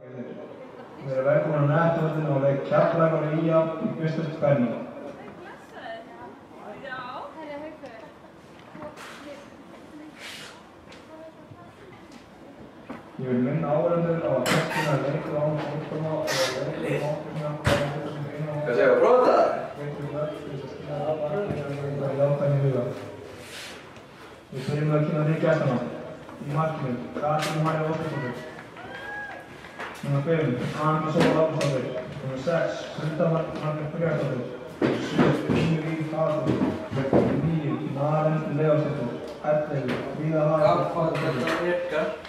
Við erum velkomin á Nettvöllinn og leik Keflavíkur og ÍA í fyrstu spennu. Ég vil minna áhorfendur á að textina leikur án fórkoma og að leikur ákveðna Hvað segir þú, prófa þetta? Við byrjum að kynna þig gæstana. Í markinu, Katrín María Óskarsdóttir. Númer 5, Anna Sóla Ágústsdóttir. Númer 6, Hulda Margrét Friðjónsdóttir. Númer 7, Unnur Ýr Haraldsdóttir. Númer 9, Maren Leósdóttir. 11, Fríða Haraldsdóttir.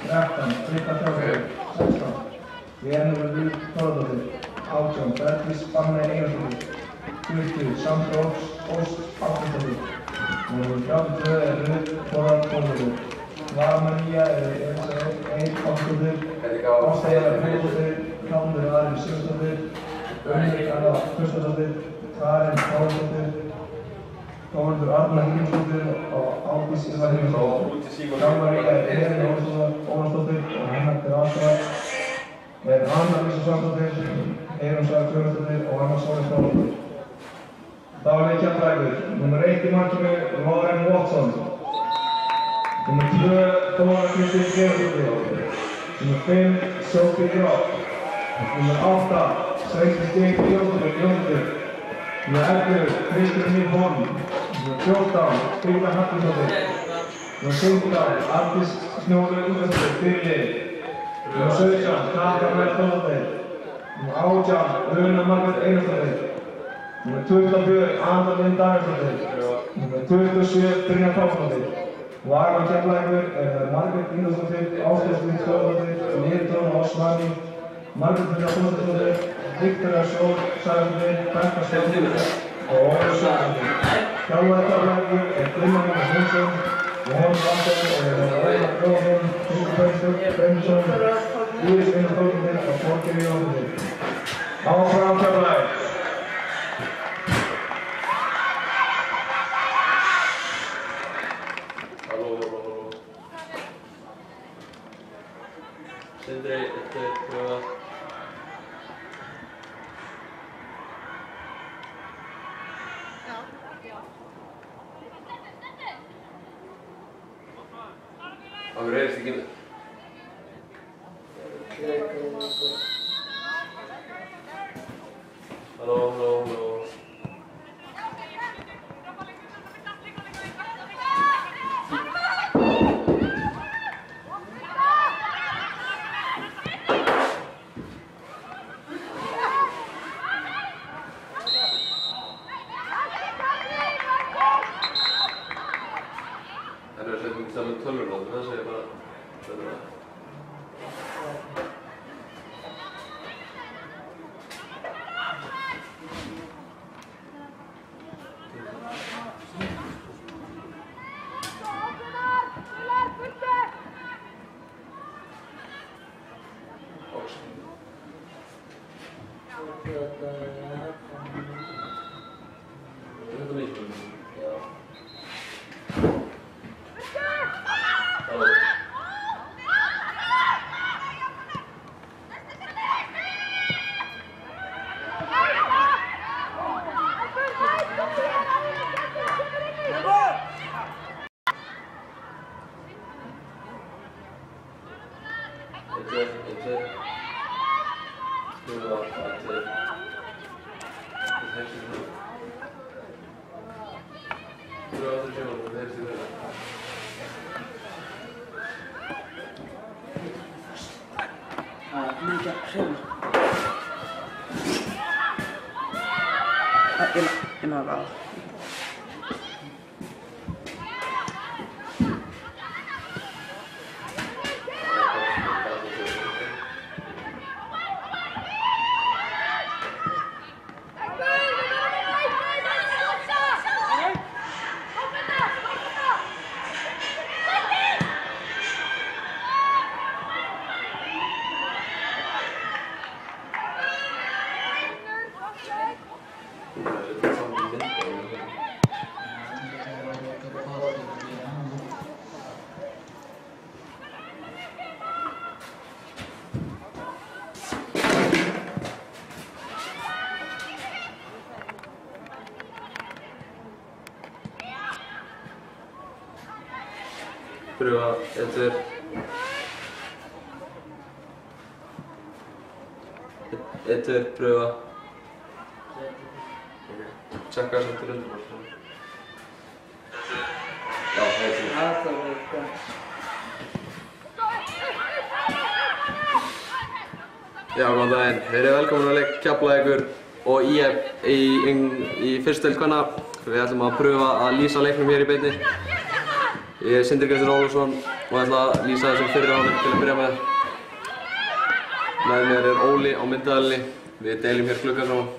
13, Frikka Þjóðdóttir. 16, Venur Líf Þórðardóttir. 18, Bergdís Banney Einarsdóttir. 20, Sandra Ósk Ásgeirsdóttir. Númer 32 er Rut Þórðardóttir. María Eir Ásgeirsdóttir. Ástæðar Friðjónsdóttir. Klámur Arin Sigurðsdóttir. Unnur Anna Kristjánsdóttir. Karen Þórðardóttir. Þórður Arna Hrímsdóttir og Ágúst Ívar Hrímsdóttir. Klámaríka Elín Ólafsdóttir og Hennar Grafsvar. Anna Lísa Svansdóttir, Eyrún Saga Guðmundsdóttir og Anna Sóley Þórðardóttir. Þá er leik Keflavíkur. Númer 1 í markinu Lauren Watson. Númer 2 Þóra Kristín Georgsdóttir. Númer 5 Sophie Gropp. Númer 8 Sveinbjörn Stig Jónsdóttir. Númer 11 Kristín Mír Holm. Númer 14 Frida Hallgrímsdóttir. Númer 15 Arndís Snjólaug Ingvarsdóttir fyrir lið. Númer 17 Katrín María Þórðardóttir. Númer 18 Una Margrét Einarsdóttir. Númer 24 Anna Lind Davíðsdóttir. Númer 27 Brynja Pálsdóttir. Varnarmaður Keflavíkur er Margrét Ingvarsdóttir, Ásdís Lind Þórðardóttir, Niðurdóna Osmani, Margrét Brynja Þórðardóttir, Viktoría Sól Sævarsdóttir, Berta Stefánsdóttir og Ólafur Sjöldóttir. Þjálfari Keflavíkur er Gunnar Magnús Hreinsson, Jóhann Valgerður og Ragnar Jóhannsson, Hringur Breinsson, Íris Einar Þórðardóttir og Þorgeir Jóhannsdóttir. Áfram Keflavík! Sindri, pröfa. Okkur heyrðist ekki inn. Halló. Það er ekki saman tölvurna, það segir bara tölvurna. Þetta er mikið. Já. Immer raus. Það er svona mynd. pröva 1, 2. 1, 2, pröva. Tjekka þess aftur undir bara. Já, það er til. Það er sko. Já, góðan daginn. Verið velkomin að leik Keflavíkur og IF í fyrstu deild kvenna. Við ætlum að pröfa að lýsa leiknum hér í beinni. Ég er Sindri Kristinn Ólafsson og ætla að lýsa þessum fyrri hálfleik til að byrja með. Með mér er Óli á myndavélinni. Við deilum hér glugga saman.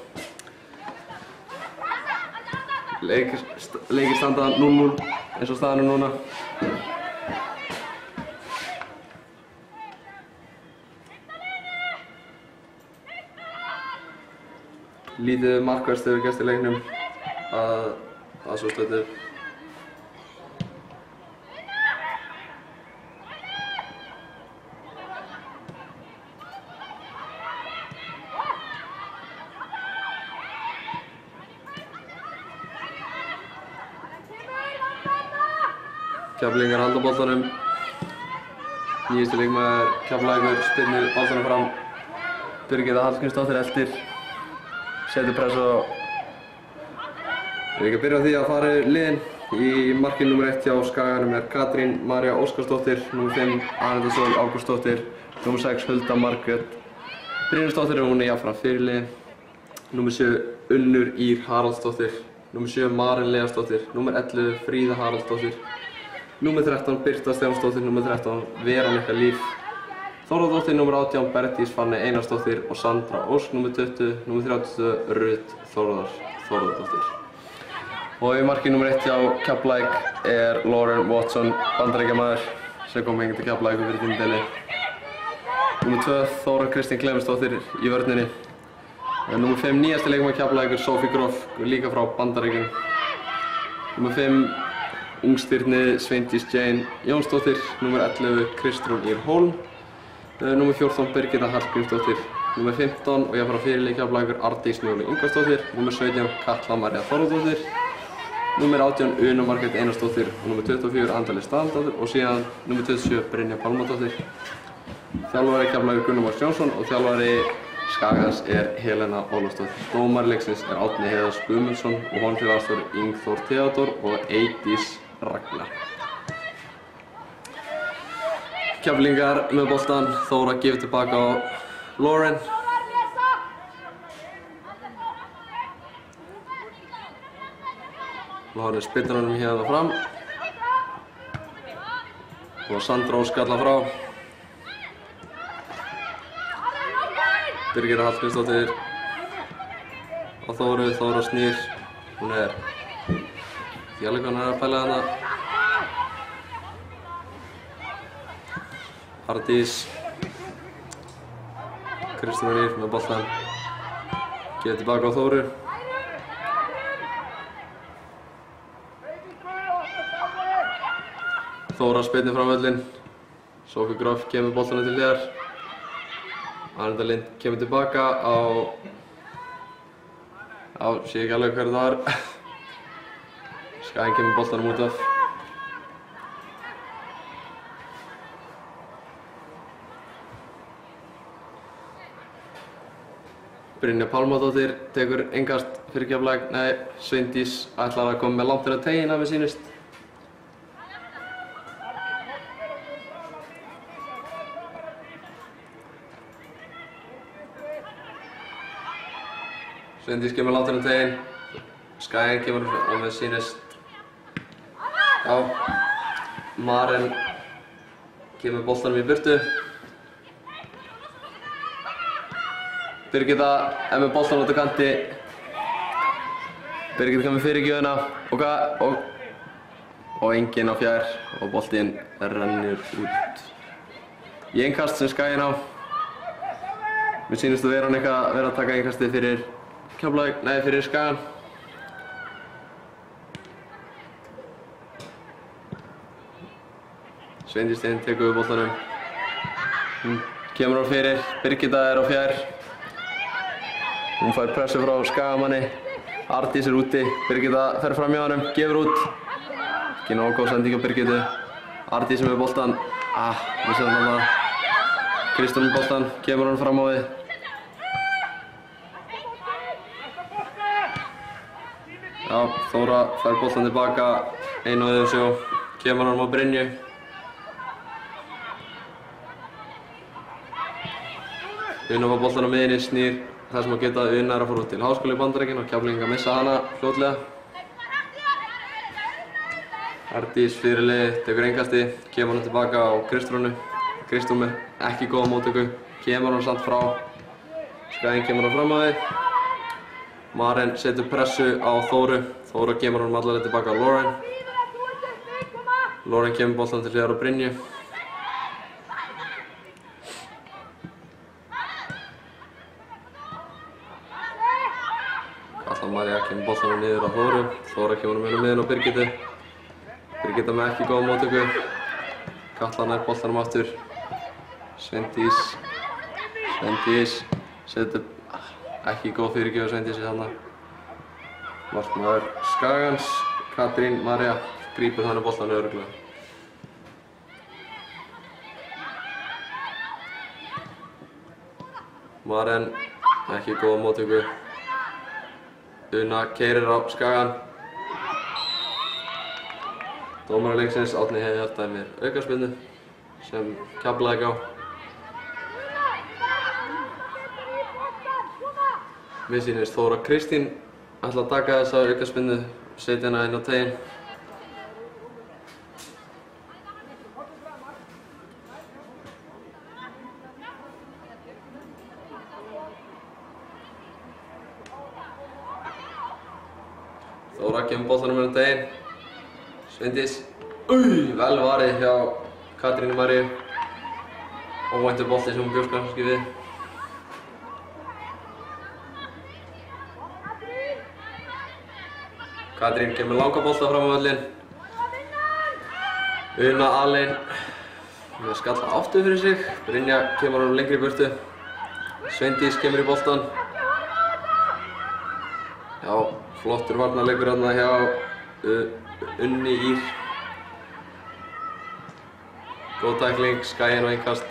Leikir standa 0-0 eins og staðan er núna. Lítið markvert hefur gerst í leiknum að svo stöðu. Keflvíkingar halda boltanum. Nýjasti leikmaður Keflavíkur spyrnir boltanum fram. Birgitta Hallgrímsdóttir eltir. Setur press á. Við ekki að byrja á því að fara yfir liðin. Í markið nr. 1 hjá Skaganum er Katrín María Óskarsdóttir, nr. 5 Anita Sól Ágústsdóttir, nr. 6 Hulda Margrét Brynjarsdóttir og hún er jafnframt fyrirliði. Nr. 7 Unnur Ír Haraldsdóttir, nr. 7 Maren Leafsdóttir, nr. 11 Fríða Haraldsdóttir, nr. 13 Birta Stefánsdóttir, nr. 13 Veronika Líf Þórðardóttir, nr. 18 Bergdís Fanney Einarsdóttir og Sandra Ósk, nr. 20, nr. 32 Ruth Þórðardóttir. Og í markið nr. 1 hjá Keflavík er Lauren Watson, bandaríkjamaður sem kom hingað til Keflavíkur fyrir tímabili. Nr. 2 Þóra Kristín Clementsdóttir í vörninni. Nr. 5 nýjasti leikmaður Keflavíkur Sophie Groff, líka frá Bandaríkjum. Nr. 5 ungstyrni Sveindís Jane Jónsdóttir, nr. 11 Kristrún Ír Hólm, nr. 14 Birgitta Hallgrímsdóttir, nr. 15 og ég frá fyrirliði Keflavíkur Ardís Njóli Ingvarsdóttir, nr. 17 Katla María Þórðardóttir, nr. 18 Una Margrét Einarsdóttir og nr. 24 Andali Staðaldóttir og síðan nr. 27 Brynja Pálmadóttir. Þjálfari Keflavíkur Gunnar Már Jónsson og þjálfari Skagans er Helena Ólafsdóttir. Dómari leiksins er Árni Heiðars Guðmundsson og honum til aðstoðar Ingþór Theodór og Eydís Ragnar. Keflvíkingar með boltan, Þóra gefur tilbaka á Lauren. Lauren spillir honum hérna fram. Og Sandra Ósk skallar frá. Birgitta Hallgrímsdóttir á Þóru, Þóra snýr. Hún er alveg hvað hann er að pæla hana. Ardís Kristrún Ír með boltan. Gefur tilbaka á Þóru. Þóra spyrnir fram völlinn. Sophie Groff kemur boltanum til hliðar. Anita Lind kemur tilbaka sé ekki alveg hverju það var. Skaginn kemur boltanum út af. Brynja Pálmadóttir tekur innkast fyrir Keflavík. Nei, Sveindís ætlar að koma með langt inn á teginna mér sýnist. Sveindís kemur langt inn á teginn. Skaginn kemur á mér sýnist. Já, Maren kemur boltanum í burtu. Birgitta er með boltan út á kanti. Birgitta kemur fyrirgjöfina og enginn á fjær og boltinn rennur út. Í innkast sem Skaginn á. Mér sýnist að Veronika vera að taka innkastið fyrir Keflavík, nei fyrir Skagann. Sveindís tekur við boltanum. Hún kemur á fyrir, Birgitta er á fjær. Hún fær pressu frá Skagamanni. Ardís er úti, Birgitta fer fram hjá honum, gefur út. Ekki nógu góð sending á Birgittu. Ardís með boltan. Við séum þarna. Kristján með boltan, kemur hann fram á við. Já, Þóra fær boltan tilbaka, einu á sjó, kemur hann á Brynju. Una fá boltan á miðjunni, snýr þar sem að geta Una að fara út til Háskóla í Bandaríkjunum og Keflvíkingar missa hana fljótlega. Ardís fyrirliði, tekur innkasti, kemur hann tilbaka á Kristrúnu. Kristrún með ekki góða móttöku, kemur hann samt frá. Skaginn kemur hann fram á við. Maren setur pressu á Þóru. Þóra kemur hann allavega tilbaka á Lauren. Lauren kemur boltan til hliðar á Brynju. María kemur boltanum niður á Þóru. Þóra kemur með hann miðinn á Birgittu. Birgitta með ekki góða móttöku. Katla nær boltanum aftur. Sveindís setur ekki góð fyrirgjöf Sveindísi þarna. Markmaður Skagans, Katrín María, grípur þannig boltanum örugglega. Maren, ekki góða móttöku. Una keyrir á Skagan. Dómari leiksins Árni Heiðar dæmir aukaspyrnu sem Keflavík á. Mér sýnist Þóra Kristín ætla að taka þessa aukaspyrnu, setja hana inn á teiginn. Þóra kemur boltanum inn á teiginn. Sveindís, vel varið hjá Katrínu Maríu. Óvæntur bolti sem hún bjóst kannski við. Katrín kemur langa bolta fram á völlinn. Una alein með skalla aftur fyrir sig. Brynja kemur honum lengri í burtu. Sveindís kemur í boltan. Já, flottur varnarleikur þarna hjá Unni Ír. Góð tækling, Skaginn á innkast.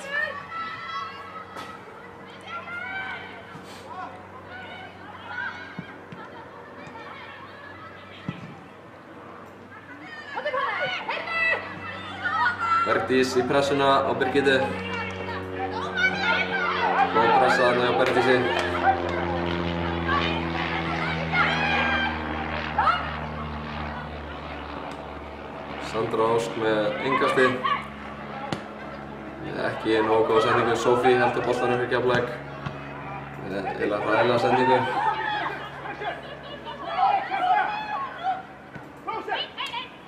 Bergdís í pressuna á Birgittu. Góð pressa þarna hjá Bergdísi. Sandra Ósk með innkasti. Ekki nógu góða sendingu. Sofí heldur boltanum fyrir Keflavík. Eiginlega hræðilega sendingu.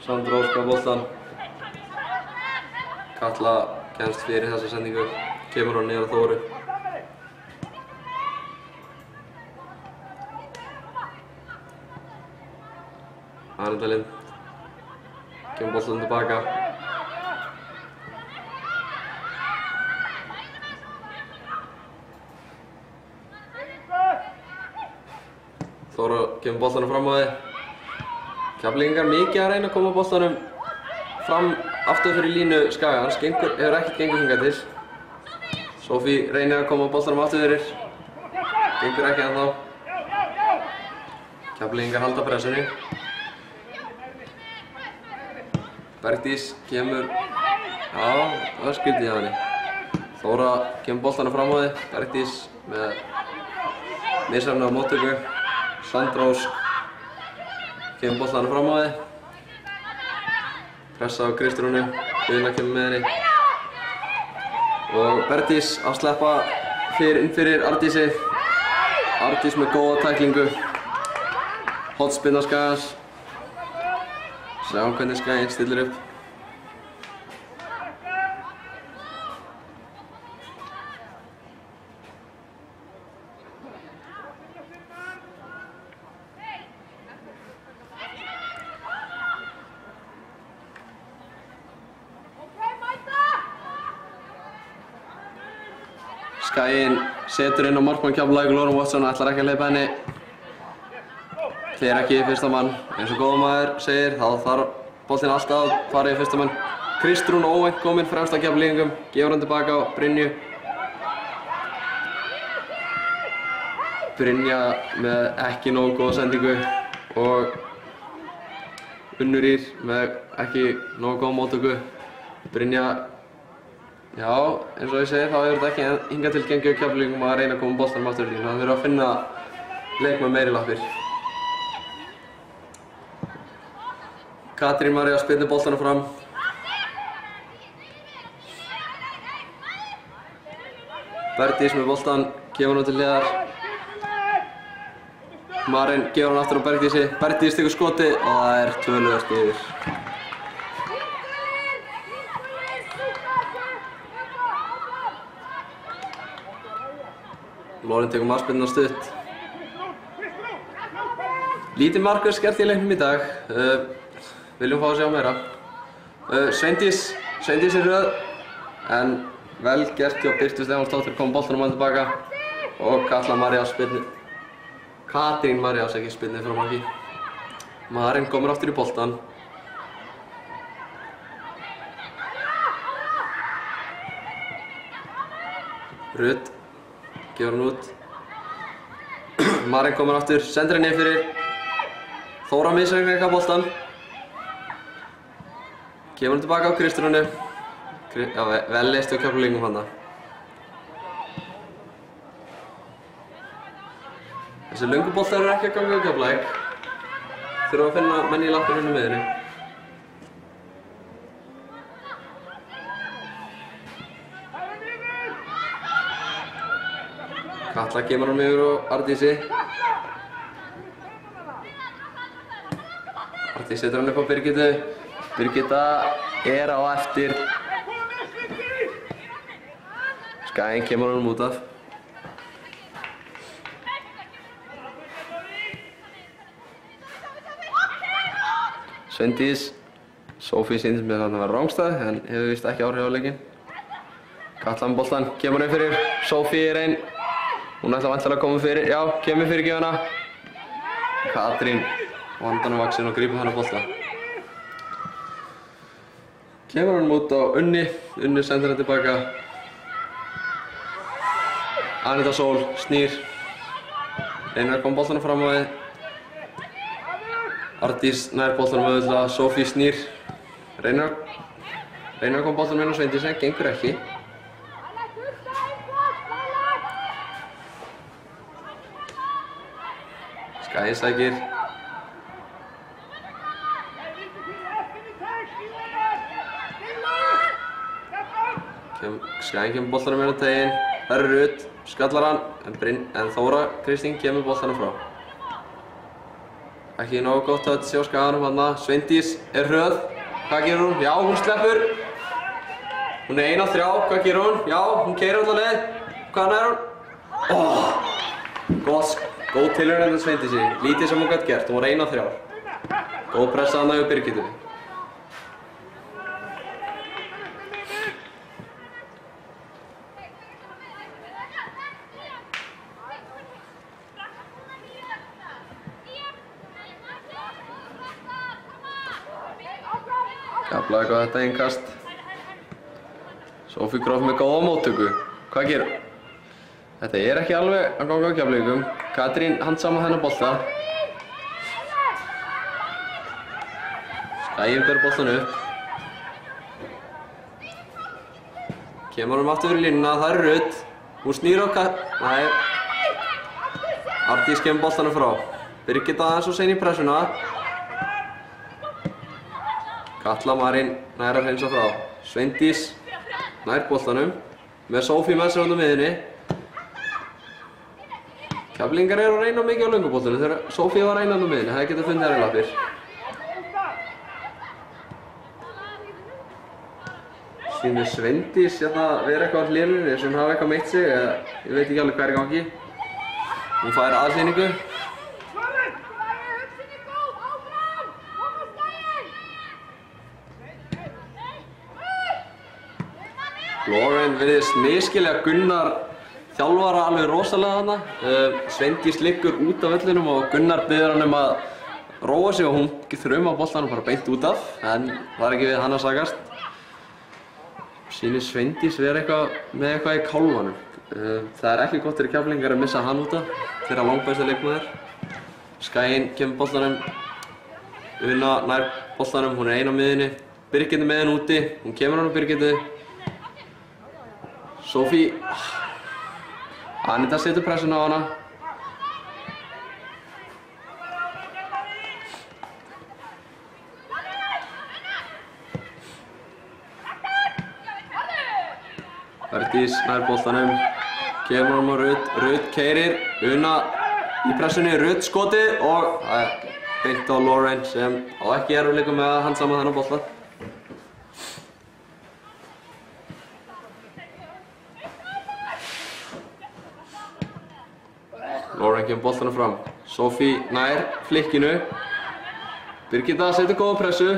Sandra Ósk með boltan. Katla kemst fyrir þessa sendingu. Kemur hann niður á Þóru. Anita Lind. Kemur boltan tilbaka. Þóra kemur boltanum fram á þig. Keflvíkingar mikið að reyna að koma boltanum fram aftur fyrir línu Skagans. Hefur ekkert gengur hingað til. Sofí reynir að koma boltanum aftur fyrir. Gengur ekki ennþá. Keflvíkingar halda pressunni. Bergdís kemur, já, það er skyldið hjá henni. Þóra kemur boltanum fram á þig. Bergdís með misræmna á móttöku. Sandra Ósk kemur boltanum fram á þig. Pressa á Kristrúnu, Una kemur með henni. Og Bergdís að sleppa inn fyrir Ardísi. Ardís með góða tæklingu. Hornspyrna Skagans. Sjáum hvernig Skaginn stillir upp. Skaginn setur inn á markmann Keflavíkur Lauren Watson, ætlar ekki að hleypa henni. Þeir ekki í fyrsta mann. Eins og góða maður segir, þá þarf boltinn alltaf að fara í fyrsta mann. Kristrún óvænt kominn fremst af Keflvíkingum, gefur hann tilbaka á Brynju. Brynja með ekki nógu góða sendingu og Unnur Ýr með ekki nógu góða móttöku. Brynja, já, eins og ég segi þá hefur þetta ekki hingað til gengið á Keflvíkingum að reyna að koma boltanum aftur í línu. Það þurfa að finna leikmenn meiri lappir. Katrín María spyrnir boltanum fram. Berdís með boltan, gefur hann til hliðar. Marín gefur hann aftur á Berdísi. Berdís tekur skoti og það er 2-0 yfir. Loren tekur markspyrnuna stutt. Lítið mark er skert í leiknum í dag. Viljum fá að sjá meira. Sveindís er röð en vel gert hjá Birtu Stefánsdóttir, kom boltanum hann tilbaka og Katrín María spyrnir frá marki. Marín komur aftur í boltan. Rut gefur hann út. Marín komur aftur, sendir henni fyrir. Þóra missar ekki boltan. Gefur hann tilbaka á Kristrúnu. Já, vel leist á Keflvíkingum þarna. Þessi löngu boltar eru ekki að ganga á Keflavík. Þurfa að finna menn í lappinu með henni. Katla kemur hann yfir á Ardísi. Ardís setur hann upp á Birgitu. Birgitta er á eftir. Skæinn kemur honum út af. Sveindís. Sofí sýndist mér að það var rángstæð en hefur vist ekki áhrif á leikinn. Katla með boltan, kemur hann fyrir. Sofí er einn. Hún ætla væntanlega að koma fyrir. Já, kemur fyrir gefuna. Katrín vandanum vaxin og grípur hann á bolta. Kemur hann út á Unni. Unni sendir hann tilbaka. Anita Sól snýr. Reynir að koma boltanum fram á þið. Ardís nær boltanum auðvitað. Sofí snýr. Reynir að koma boltanum inn á Sveindísi, gengur ekki. Skæinn sækir. Skæinn kemur boltanum inn á teginn. Það er Rut, skallar hann, en Þóra Kristín kemur boltanum frá. Ekki nógu gott að sjá skaganum þarna. Sveindís er hröð. Hvað gerur hún? Já, hún sleppur. Hún er 1-3. Hvað gerur hún? Já, hún keyrir alla leið. Hvaðan er hún? Góð tilraun með Sveindísi. Lítið sem hún gat gert. Hún var 1-3. Góð pressa þarna hjá Birgitu. Keflavík á þetta innkast. Sofí Gróf með góða móttöku. Hvað gerur? Þetta er ekki alveg að ganga á Keflavíkum. Katrín handsama þennan bolta. Skæinn ber boltan upp. Kemur hann aftur fyrir línuna, það er Rut. Hún snýr á Nei. Ardís kemur boltanum frá. Birgitta aðeins og sein í pressuna. Katla Marín nær að hreinsa frá. Sveindís nær boltanum með Sofí með sér á miðjunni. Keflvíkingar eru að reyna mikið á lönguboltanum þegar Sofí var reynandi á miðjunni. Það getur fundið aðra lappir. Sýnir Sveindís hérna vera eitthvað á hliðinni eins og hún hafi eitthvað meitt sig eða ég veit ekki alveg hvað er í gangi. Hún fær aðsýningu. Loren virðist misskilja Gunnar þjálfara alveg rosalega þarna. Sveindís liggur út af vellinum og Gunnar biður hann að róa sig og hún þruma boltanum bara beint út af, en það er ekki við hann að sakast. Sýnir Sveindís vera með eitthvað í kálfanum. Það er ekki gott fyrir Keflvíkingar að missa hann út af, þeirra langbæsti leikmaður. Skaginn kemur boltanum, Una nær boltanum, hún er ein á miðjunni. Birgitta með henni úti, hún kemur hann á Birgittu. Sofí, Anita setur pressuna á hana. Herdís nær boltanum, kemur hann á Rut keyrir, Una í pressunni, Rut skotið og það er beint á Lauren sem á ekki erfiðleikum með að handsama þennan bolta. Lauren kemur boltanum fram, Sofí nær flikkinu, Birgitta setur góða pressu.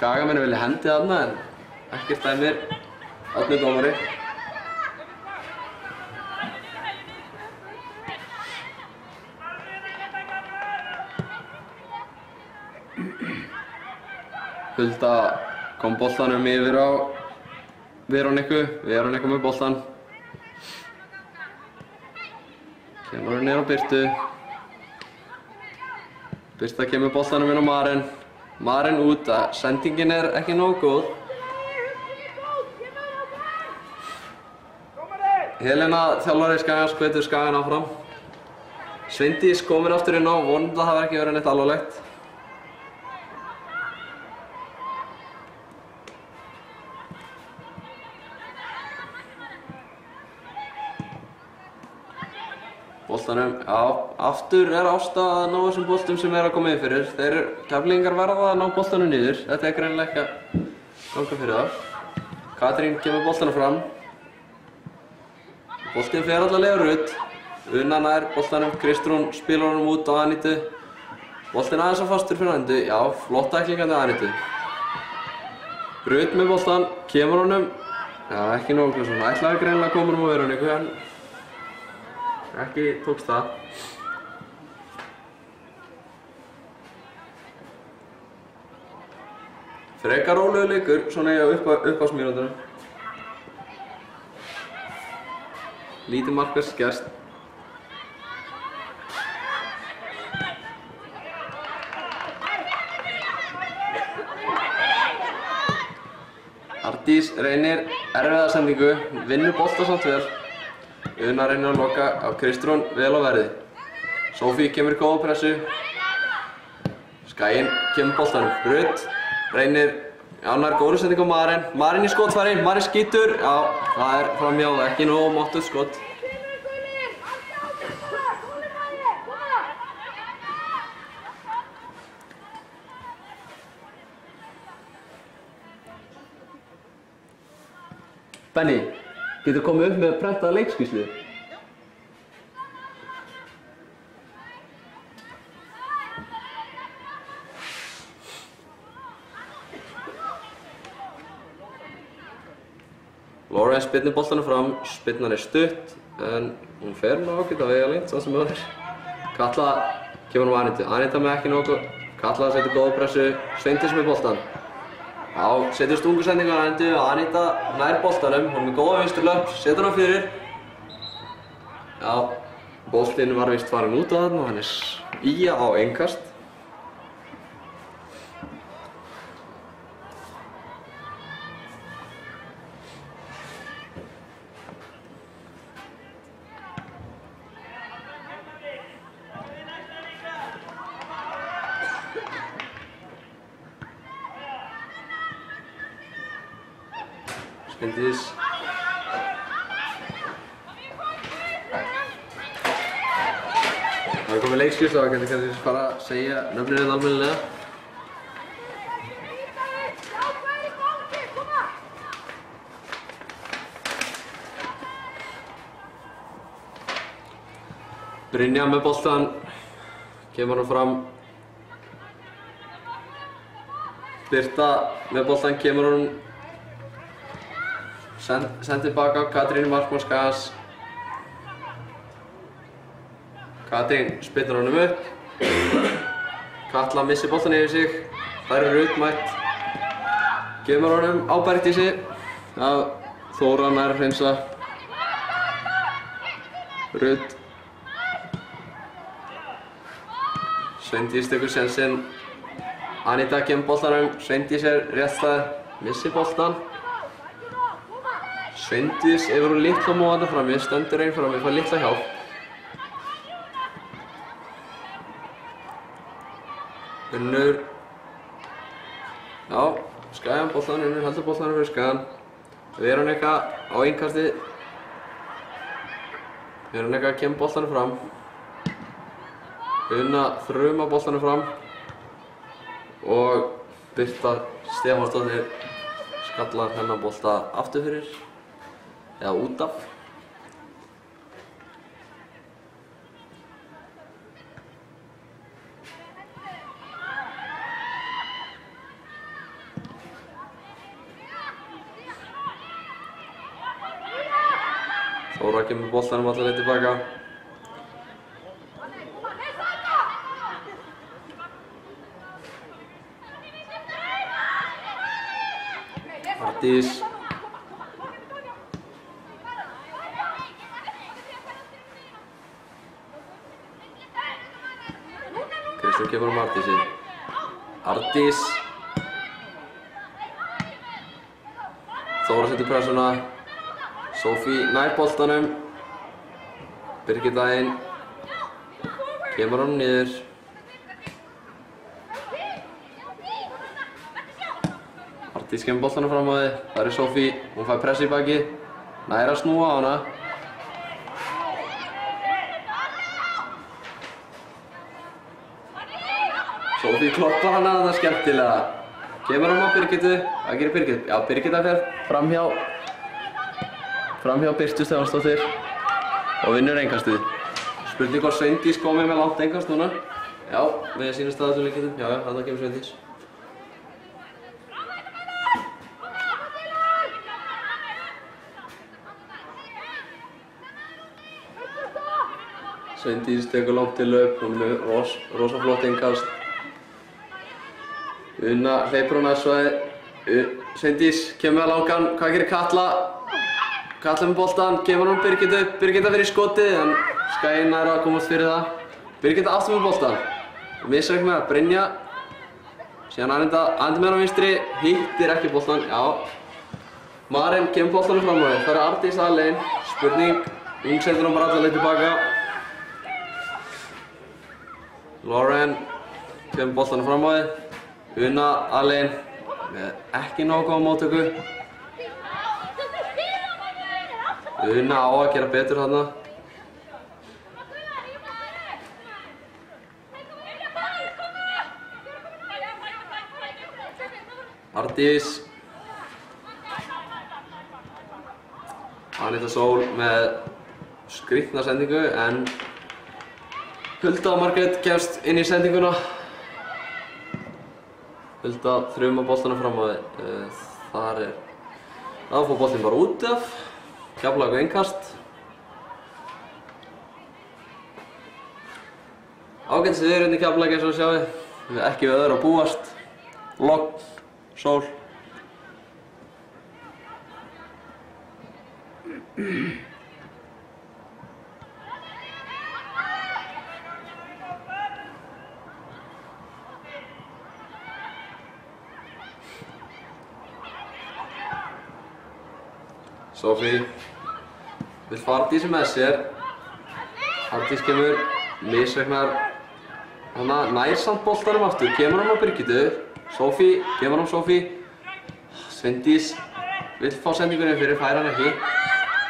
Skagamenn vilja hendi þarna en ekkert dæmir Árni dómari. Hulda kom boltanum yfir á Veroniku með boltan. Kemur hann niður á Birtu. Birta kemur boltanum inn á Maren. Maren út, sendingin er ekki nógu góð. Helena þjálfari Skagans hvetur Skagan áfram. Sveindís komin aftur inn á, vonandi að það hafi ekki verið neitt alvarlegt. Boltanum, já, aftur er Ásta að ná þessum boltum sem er að koma yfir fyrir. Þeir Keflvíkingar verða að ná boltanum niður. Þetta er greinilega ekki að ganga fyrir það. Katrín kemur boltanum fram. Boltinn fer alla leið á Rut. Una nær boltanum, Kristrún spilar honum út á Anitu. Boltinn aðeins á fastur fyrir Anitu. Já, flott tæklingandi Anitu. Rut með boltan, kemur honum. Já, ekki nógu svona. Ætlaði greinilega að koma honum á Veroniku en ekki tókst það. Frekar rólegur leikur, svona á upphafsmínútunum. Lítið markvert gerst. Ardís reynir erfiða sendingu, vinnur bolta samt vel. Una reynir að loka á Kristrún vel á verði. Sofí kemur í góða pressu. Skaginn kemur boltanum. Rut reynir, já, nær góðri sending á Maren. Maren í skotfæri, Maren skýtur. Já, það er framhjá, ekki nógu máttugt skot. Benni, getur komið upp með prentaða leikskýrslu? Lauren spyrnir boltanum fram, spyrnan er stutt, en hún fer nú ágætt að vega lengt, svo sem það er. Katla kemur nú Anitu, Anita með ekki nógu, Katla setur góða pressu, Sveindís með boltan. Já, setur stungu sendingu á Anitu, Anita nær boltanum, hún er með góða vinstri löpp, setur hann fyrir. Já, boltinn var víst farin út af þarna og hann er ía á innkast. Sveindís. Það er komið leikskýrsla og það kannski bara að segja nöfnin almennilega. Brynja með boltan, kemur hann fram. Birta með boltan, kemur hann sendir baka á Katrín markmann Skagans. Katrín spyrnir honum upp. Katla missir boltan yfir sig. Það er Rut mætt. Kemur honum á Bergdísi af Þóra nær hreinsa. Rudd. Sveindís tekur sénsinn. Anita kemur boltanum, Sveindís rétt stað, missir boltan. Sveindís yfir úr litla móðan frammi, stendur einn frammi, fær litla hjálp. Unnur. Já, Skæjan boltan, Unnur heldur boltanum fyrir Skæjan. Veronika á innkasti. Veronika kemur boltanum fram. Una þruma boltanum fram. Og Birta Stefánsdóttir skallar hennar bolta aftur fyrir. Eða út af. Þóra kemur boltanum alla leið tilbaka. Ardís. Kristján kemur Ardísi. Ardís. Þóra setur pressuna. Sofí nær boltanum. Birgitta inn. Kemur honum niður. Ardís kemur boltanum fram á þig. Það er Sofí. Hún fær press í baki. Nær að snúa á hana. Sofí kloppar hana þarna skemmtilega. Kemur hann á Birgittu. Hvað gerir Birgitta? Já, Birgitta fer framhjá Birtu Stefánsdóttir og vinnur innkastið. Spurning hvort Sveindís komið með langt innkast núna. Já, við sínum staðatum líkitum. Já, þarna kemur Sveindís. Sveindís tekur langt til laup, hún er með rosa flott innkast. Una hleypur á nærsvæði. Sveindís kemur með langan. Hvað gerir Katla? Katla með boltan, kemur hún Birgittu. Birgitta fyrir skotið, en Skæjan nær að komast fyrir það. Birgitta aftur með boltan. Missar ekki með það, Brynja. Síðan Anita með hann á vinstri, hittir ekki boltan, já. Maren kemur boltanum fram á þig. Það er Ardís alein. Spurning, hún setur hann bara alla leið tilbaka. Lauren kemur boltanum fram á þig. Una alein, með ekki nógu góða móttöku. Una á að gera betur þarna. Ardís. Anita Sól með skrítna sendingu, en Hulda Margrét kemst inn í sendinguna. Hulda þruma boltanum fram á þig. Það fór boltinn bara út af. Keflavík og innkast. Ágætis viðurinn í Keflavík eins og sjáið. Ekki við öðru að búast. Logn, sól. Sofí vill fara Ardísi með sér. Ardís kemur, misreiknar hana, nær samt boltanum aftur, kemur hann á Birgittu. Sofí, kemur hann Sofí. Sveindís vill fá sendingunni fyrir, fær hann ekki.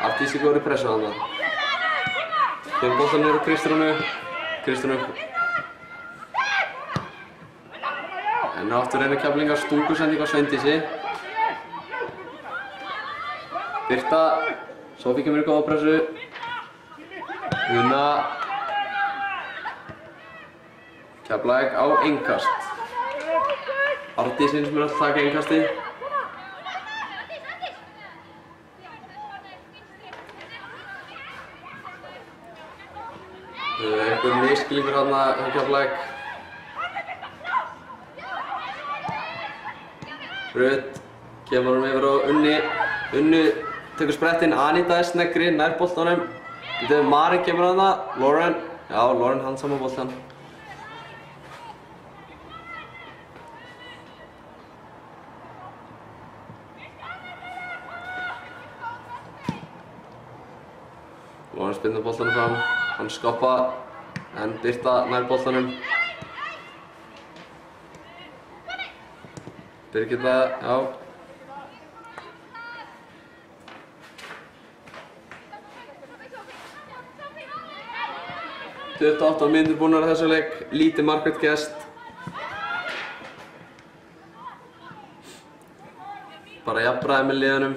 Ardís í góðri pressu hana. Kemur boltan niður á Kristjánu. En aftur reynir Keflvíkingar stungusending á Sveindísi. Birta, Sofí kemur í góða pressu. Una. Keflavík á innkast. Ardís finnst mér alltaf taka innkastið. Einhver misskilningur þarna hjá Keflavík. Rudd Kemur hún yfir og Unnu tekur sprettinn, Anita er sneggri, nær boltanum. Maren kemur þarna, Lauren, já, Lauren handsama boltan. Lauren spinnur boltanum fram, hann skoppa, en Birta nær boltanum. Birgitta, já. 28 mínútur búnar að þessu leik, lítið markvert gerst. Bara jafnræði með liðunum.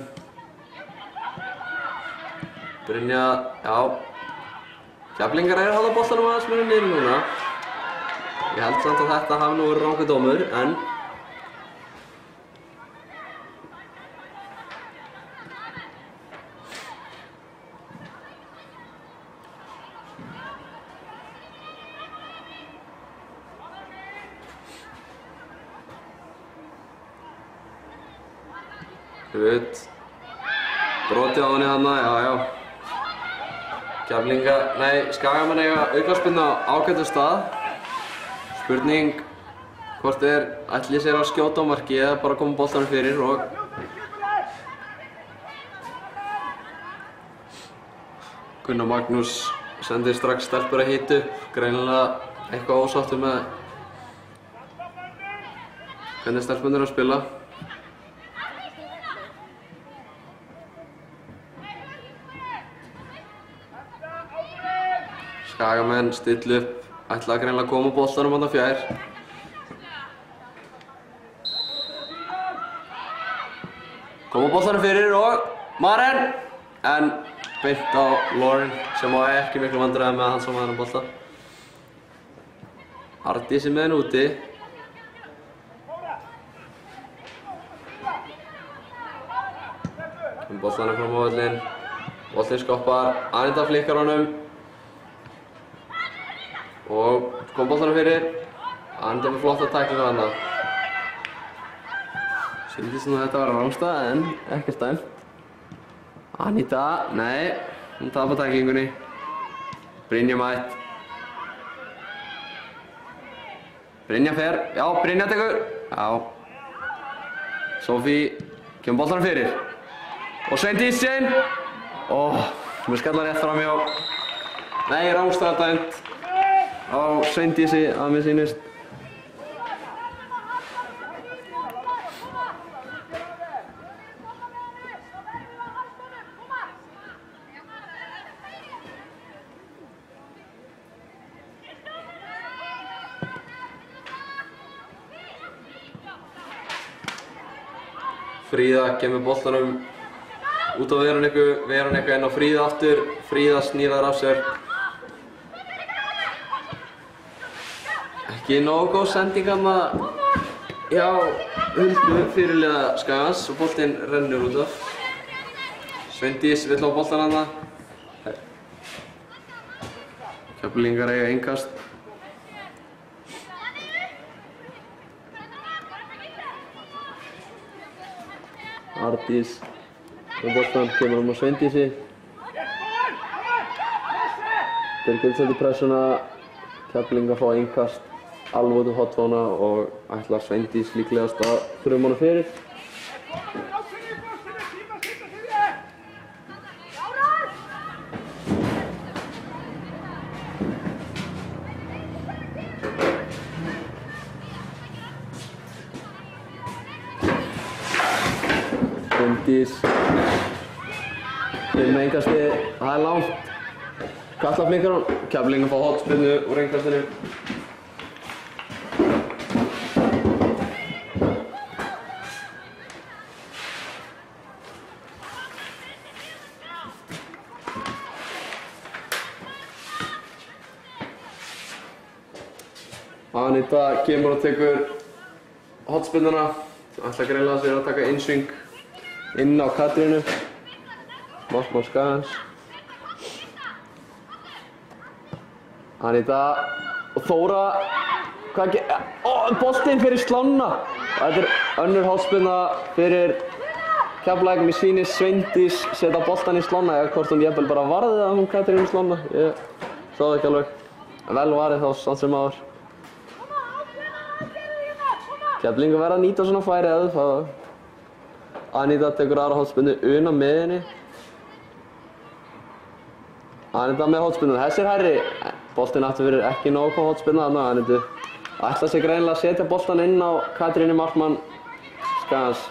Brynja, já. Keflingar að halda boltanum aðeins meira niður núna. Ég held samt að þetta hafi nú verið rangur dómur, en Rut, brotið á henni þarna, já. Skagamenn eiga aukaspyrnu á ágætum stað. Spurning hvort ætli sér að skjóta á marki eða bara koma boltanum fyrir og Gunnar Magnús sendir strax stelpur að hita upp, greinilega eitthvað ósáttur með hvernig stelpunir að spila. Skagamenn stilla upp, ætla greinilega að koma boltanum þarna fjær. Koma boltanum fyrir og Maren! En beint á Lauren sem á ekki miklu vandræði með að handsama þennan bolta. Ardís með henni úti. Boltanum fram á völlinn. Boltinn skoppar, Anita flikkar honum. Og kom boltanum fyrir. Anita með flotta tæklingu þarna. Sýndist nú þetta var rangstæð en ekkert dæmt. Anita, nei, hún tapar tæklingunni. Brynja mætt. Brynja fer, já, Brynja tekur. Já. Sofí kemur boltanum fyrir. Og Sveindís sinn. Mér skallar rétt fram hjá. Nei, rangstæð dæmt. Á Sveindísi að mér sýnist. Fríða kemur boltanum út á Veroníku inn á Fríða aftur. Fríða snýrar af sér. Ekki nógu góð sending þarna hjá Huldu fyrirliða Skagans og boltinn rennur út af. Sveindís vill á boltann þarna. Keflingar eiga innkast. Ardís með boltann, kemur á Sveindísi. Birgit setur pressuna. Keflingar fá innkast. Alveg út úr hotfána og ætlar Sveindís líklegast að þrjum hana fyrir. Sveindís með innkasti, það langt. Katla flikkar hún. Keflingar fá hotspinnu úr innkastinu. Anita kemur og tekur hotspinnuna. Ætlar greinilega sér að taka innsving inn á Katrínu. Markmann Skagans. Anita og Þóra. Boltinn fyrir slána. Þetta önnur hotspinna fyrir Keflavík, mér sýnist Sveindís setja boltann í slánna eða hvort hún jafnvel bara varði að hún Katrín í slánna. Ég sá það ekki alveg. Vel varið þá samt sem áður. Keflingar verða að nýta svona færi eða það. Anita tekur aðra hornspyrnu, Una með henni. Anita með hornspyrnu, þessi hærri. Boltinn aftur fyrir ekki nóg hvað hornspyrna þarna, Anitu. Ætla sig greinilega að setja boltann inn á Katrínu markmann Skagans.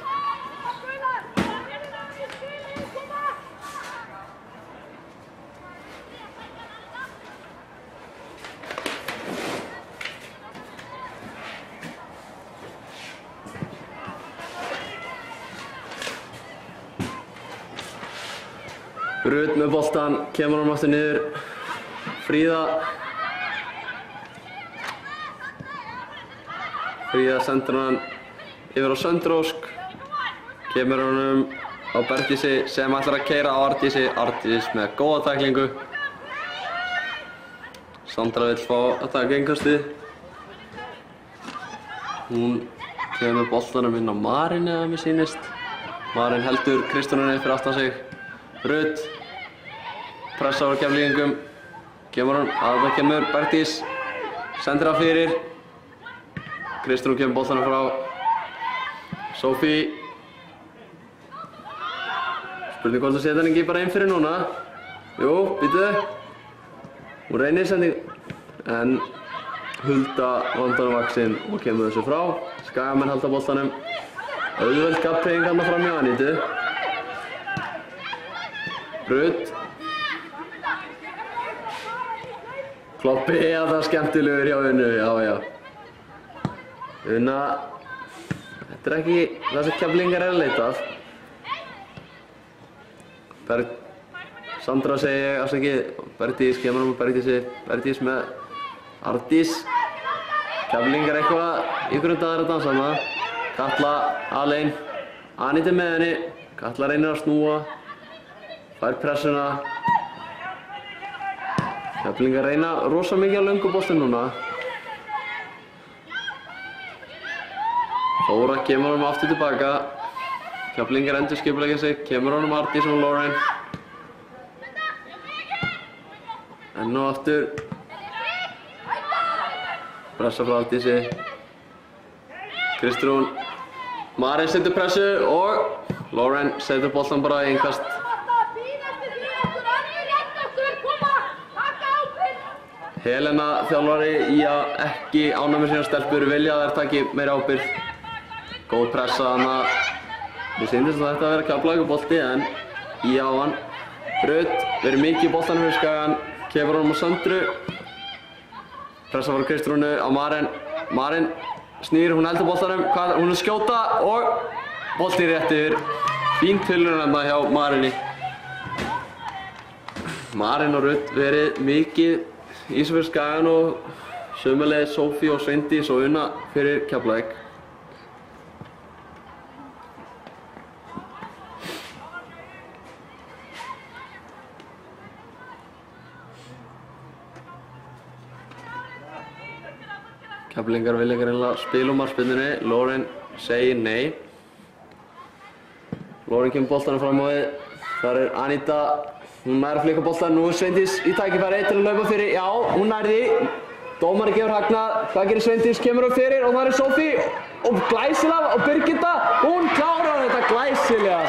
Rut með boltann, kemur hann aftur niður. Fríða sendur hann yfir á Söndrósk. Kemur honum á Bergdísi sem ætlar að keyra á Ardísi. Ardís með góða tæklingu. Sandra vill fá að taka innkastið. Hún kemur boltanum inn á Marín eða mér sýnist. Marín heldur Kristjánunni fyrir aftan sig. Rut pressa á Keflvíkingum. Kemur hann, að það kemur Bergdís. Sendir hann fyrir. Kristrún kemur boltanum frá Sofí. Spurning hvort þú setja hann ekki bara inn fyrir núna. Jú, býtu. Hún reynir sending. En Hulda vandanum vaxinn og kemur þessu frá. Skagamenn halda boltanum. Auðveld gappeiging þarna fram hjá Anitu. Rut. Kloppi, það er skemmtilegur hjá Unu, já. Una, þetta er ekki það sem Keflingar að leitað. Sandra segi afsakið, Bergdís kemur hann á Bergdísi. Bergdís með Ardís. Keflingar eitthvað í grundaðar að dansa hana. Katla alein. Anita með henni. Katla reynir að snúa. Fær pressuna. Keflingar reyna rosa mikið á löngu boltinn núna. Þóra kemur honum aftur tilbaka. Keflingar endurskipuleggja sig, kemur honum Ardís og Lauren. Enn og aftur. Pressa frá Ardísi. Kristrún. Marín setur pressu og Lauren setur boltan bara í innkast. Helena þjálfari í að ekki ánægja með sínar stelpur, vilja að þær taki meiri ábyrgð. Góð pressa þarna. Mér sýndist að þetta að vera Keflavíkur bolti en í á hann. Rut verið mikið í boltanum fyrir Skagan. Kemur honum á Söndru. Pressa frá Kristrúnu á Marín. Marín snýr, hún heldur boltanum. Hún er skjóta og bolti rétt yfir. Fín tilraun þarna hjá Maríni. Marín og Rut verið mikið í þessu fyrir Skagan og sömulegis Sofí og Sveindís og Una fyrir Keflavík. Keflingar vilja greinilega spila markspyrnunni. Lauren segir nei. Lauren kemur boltanum fram á við. Þar er Anita. Hún nær að flika boltan. Nú er Sveindís í tækifæri til að laupa fyrir. Já, hún nær því. Dómari gefur hagnað. Hvað gerir Sveindís? Kemur hún fyrir og það er Sofí. Og glæsilega og Birgitta. Hún klárar þetta glæsilega.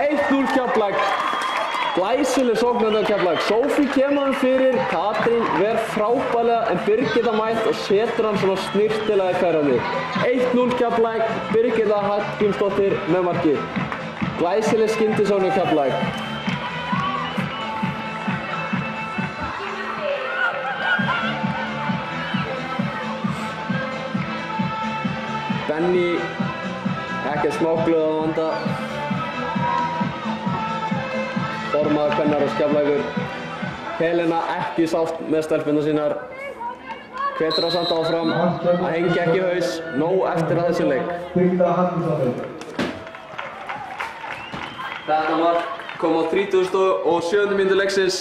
1-0 Keflavík. Glæsileg sóknarni á Keflavík. Sofí kemur hann fyrir, Katrín ver frábærlega en Birgitta mætt og setur hann svona snyrtilega í hverjandi. 1-0 Keflavík, Birgitta Hallgrímsdóttir með markið. Glæsileg skyndisókn á Keflavík. Benny, ekkert smáglöð að vanda. Formaður kvennar og Keflavíkur. Helena ekki sátt með stelpurnar sínar. Hvetur á samt áfram að hengja ekki haus. Nóg eftir að þessu leik. Þetta mark kom á 37. mínútu leiksins.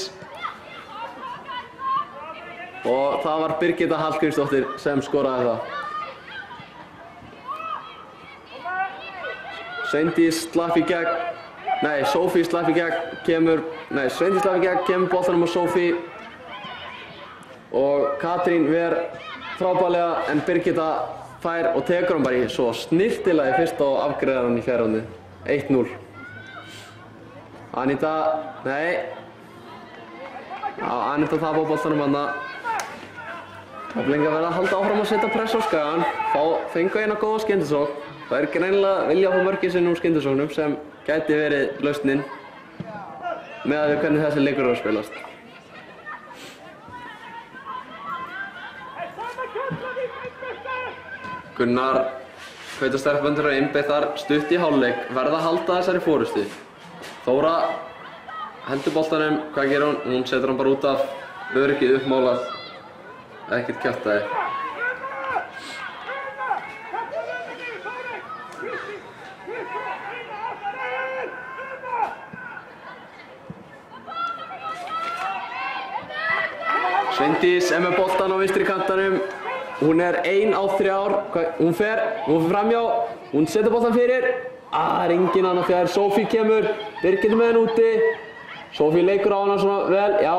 Og það var Birgitta Hallgrímsdóttir sem skoraði það. Sveindís slapp í gegn. Nei, Sophie slapp í gegn, Sveindís slapp í gegn, kemur boltanum á Sophie. Og Katrín ver frábærlega en Birgitta fær og tekur hann bara í svo snyrtilega í fyrsta og afgreiðar hann í fjärða raundið. 1-0. Anita, nei. Já, Anita tapar boltanum þarna. Keflvíkingar verða að halda áfram að setja press á Skagann. Fengu eina góða skyndisókn. Það er greinilega vilja að fá mörk í sig úr skyndisóknum sem gæti verið lausnin með við hvernig þessi leikur eru að spilast. Gunnar hveitir stelpurnar að einbeitt þar stutt í hálfleik, verða að halda þessari forystu. Þóra heldur boltanum, hvað gerir hún? Hún setur hann bara út af, öryggið uppmálað, ekkert kjaftaði. Sveindís er með boltan á vinstri kantanum. Hún er 1 á 3. Hún fer framhjá. Hún setur boltan fyrir. Það er enginn annar fjær. Sophie kemur. Birgitta með henn úti. Sophie leikur á hana svona vel. Já,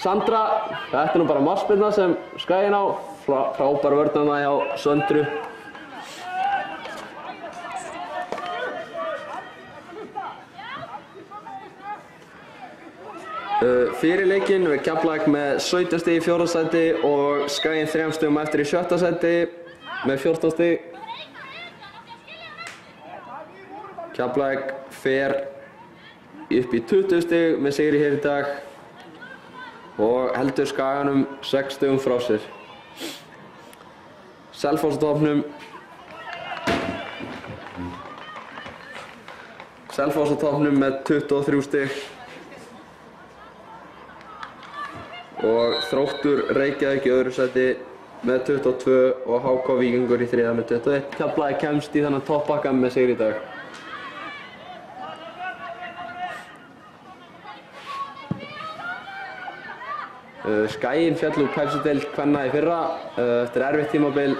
Sandra. Þetta er nú bara markspyrna sem Skaginn á. Frábær vörn þarna hjá Söndru. Fyrir leikinn við Keflavík með 17 stig í 4. sæti og Skaginn 3 stigum eftir í 7. sæti með 14 stig. Keflavík fer upp í 20 stig með sigri hér í dag og heldur Skaganum 6 stigum frá sér. Selfoss á toppnum. Selfoss á toppnum með 23 stig. Og Þróttur Reykjavík í öðru sæti með 22 og HK Víkingur í 3. með 21. Keflavík kemst í þennan toppbakkann með sigri í dag. Skaginn féll úr Pepsi-deild kvenna í fyrra eftir erfitt tímabil.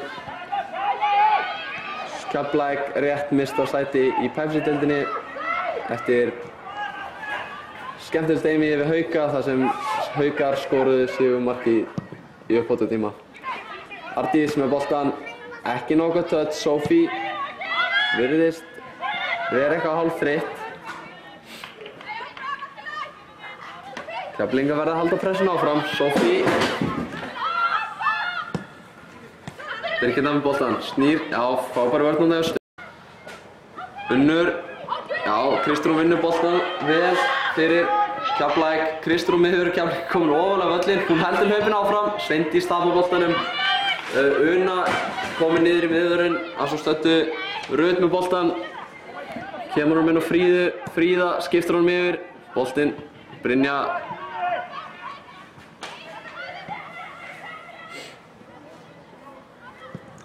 Keflavík rétt mista sæti í Pepsi-deildinni eftir skemmtilegt dæmi við Hauka þar sem Haukar skoruðu sigurmark í uppbótartíma. Ardís með boltan, ekki nokkuð touch. Sophie virðist vera eitthvað hálf þreytt. Keflvíkingar verða að halda pressun áfram. Sophie. Birgitta með boltan, snýr, já, frábær vörn núna hjá Unnur, já, Kristrún vinnur boltan vel fyrir Keflavík. Kristrún miður, Keflavík komin ofan af völlinn, hún heldur hlaupin áfram. Sveindís tapar boltanum. Una komin niður í miðvörðinn að svo stöddu. Rut með boltan. Kemur hún inn á Fríða, skiptir hún yfir. Boltinn, Brynja.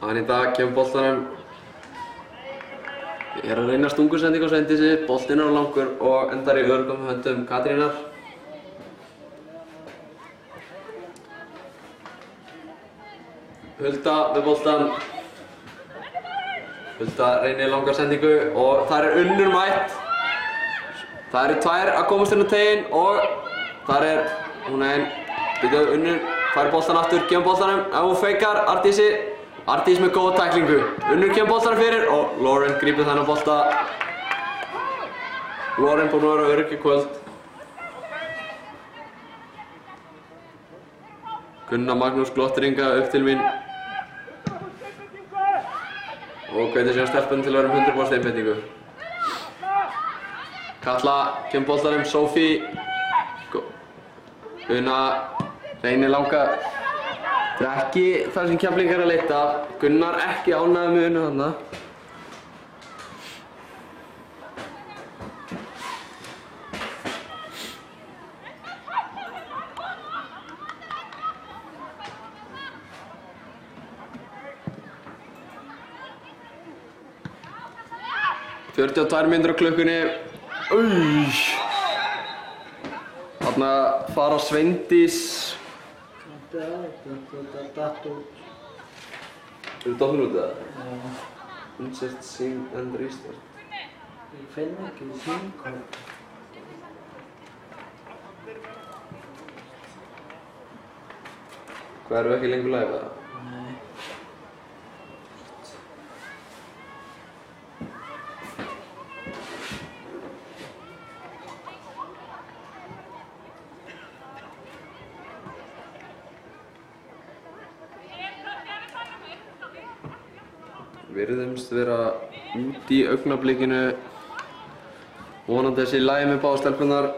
Anita kemur boltanum. Ég er að reyna stungusending á Sveindísi, boltinn er á langur og endar í öruggum höndum Katrínar. Hulda með boltan. Hulda reynir langa sendingu og þar er Unnur mætt. Það eru 2 að komast inn á teginn og þar er hún einn. Unnur fær boltan aftur, kemur boltanum, hún feikar Ardísi. Ardís með góða tæklingu. Unnur kemur boltanum fyrir og Lauren grípur þennan bolta. Lauren búinn að vera örugg í kvöld. Gunnar Magnús glottir hingað upp til mín. Og hvetur síðan stelpunum til að vera 100% einbeitingu. Katla kemur boltanum, Sophie. Una reynir langa. Það er ekki það sem Keflvíkingar er að leita af. Gunnar ekki ánægður með Unu þarna. – 42 mínútur á klukkunni. Þarna fara Sveindís. Þetta datt út. Eru dottin út eða? Já. Insert, sing and restart. Ég finn ekki þingur. Hvað, erum við ekki lengur live eða? Nei. Virðumst vera út í augnablikinu. Vonandi þessi í lagi með báðar stelpurnar.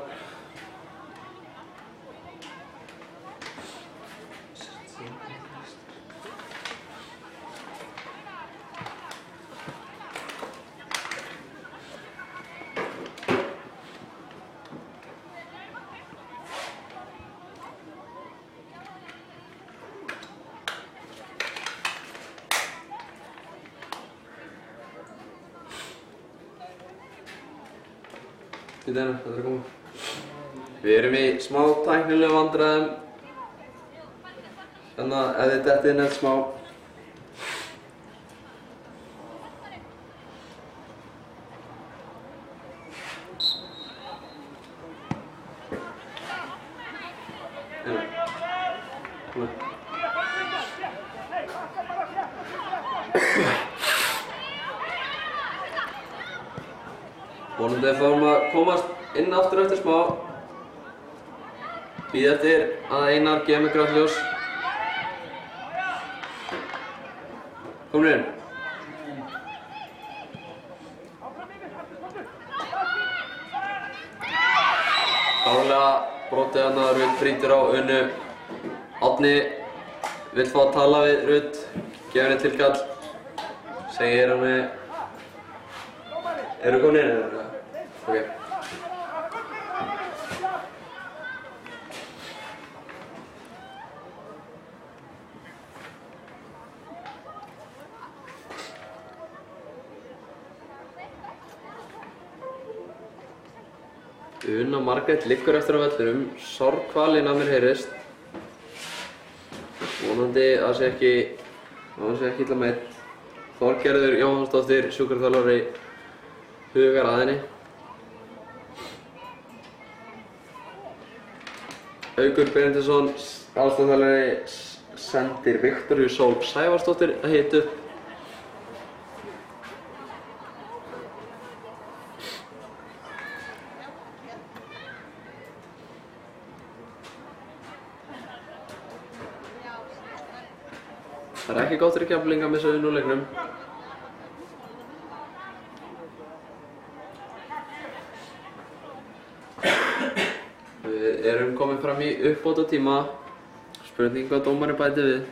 Þetta er að koma. Við erum í smá tæknilegum vandræðum. Þannig að ef þið dettið inn eftir smá. Vonandi fáum að komast inn aftur eftir smá. Bíða eftir að Einar gefi mig grænt ljós. Komdu inn. Klárlega brotið hann að Ruth brýtur á Unnu. Árni vill fá að tala við Ruth, gefa henni tilkall. Segir henni: Eru komin inn eða? Ok. Una Margrét liggur eftir á vellinum, sorgkvalinn að mér heyrist. Vonandi að það sé ekki illa meidd. Þorgerður Jóhannsdóttir, sjúkraþjálfari, hugar að henni. Haukur Benediktsson, aðstoðarþjálfari, sendir Viktoríu Sól Sævarsdóttir að hita upp. Það er ekki gott fyrir Keflvíkinga að missa Unnu úr leiknum. Við erum komin fram í uppbótartíma. Spurning hvað dómarinn bætir við.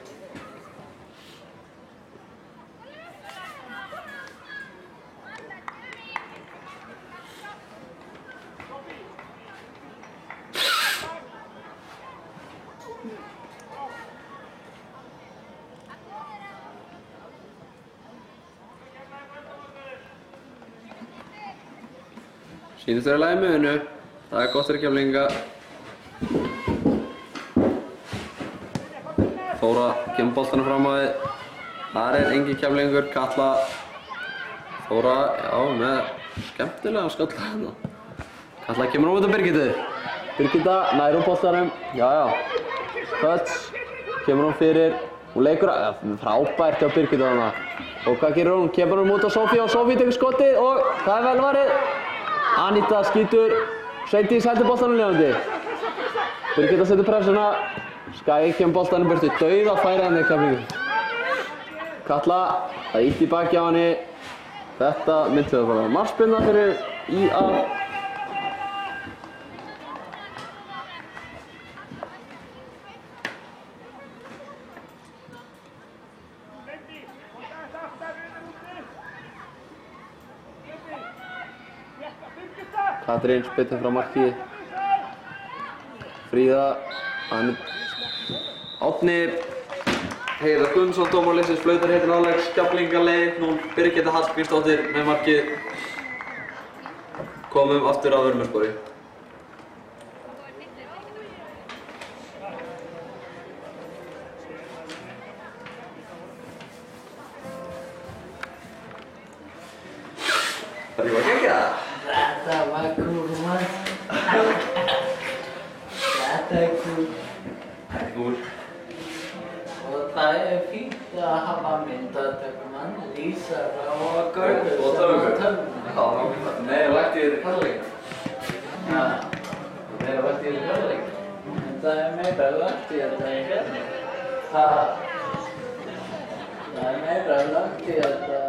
Sýnist vera í lagi með Unnu. Það er gott fyrir Keflvíkinga. Þóra kemur boltanum fram á við. Þar er engin Keflvíkingur. Katla. Þóra, já, með skemmtilega skalla hérna. Katla kemur á móti Birgittu. Birgitta nær úr boltanum. Já. Föts. Kemur hún fyrir. Hún leikur að, frábært hjá Birgittu þarna. Og hvað gerir hún? Kemur hún út á Sofíu og Sofíu tekur skotið og það er vel varið. Anita skýtur, Sveindís heldur boltanum lifandi. Birgitta setur pressuna, Skagi kemur boltanum burtu, dauða færi hann í Keflvíkingur. Katla, það ýtt í baki á henni. Þetta myndi það bara markspyrna fyrir IA. Katrín spytur frá marki. Fríða, Árni Heiðar Guðmundsson, dómari leiksins, flautar heitin áleiks, Keflvíkinga leið, nú Birgitta Hallgrímsdóttir með markið. Komum aftur að Vörmurspori. Ég var geggjað. Þetta var cool, mann. Þetta er cool. Þetta er cool. Og það er fínt að hafa myndatökumann, lýsara og görður Og tölvu. Já, nákvæmlega. Meira vægt í þér kærleika. Já, Meira vægt í þér kærleika. en það er meira lagt í þetta í hérna. Það er meira lagt í þetta.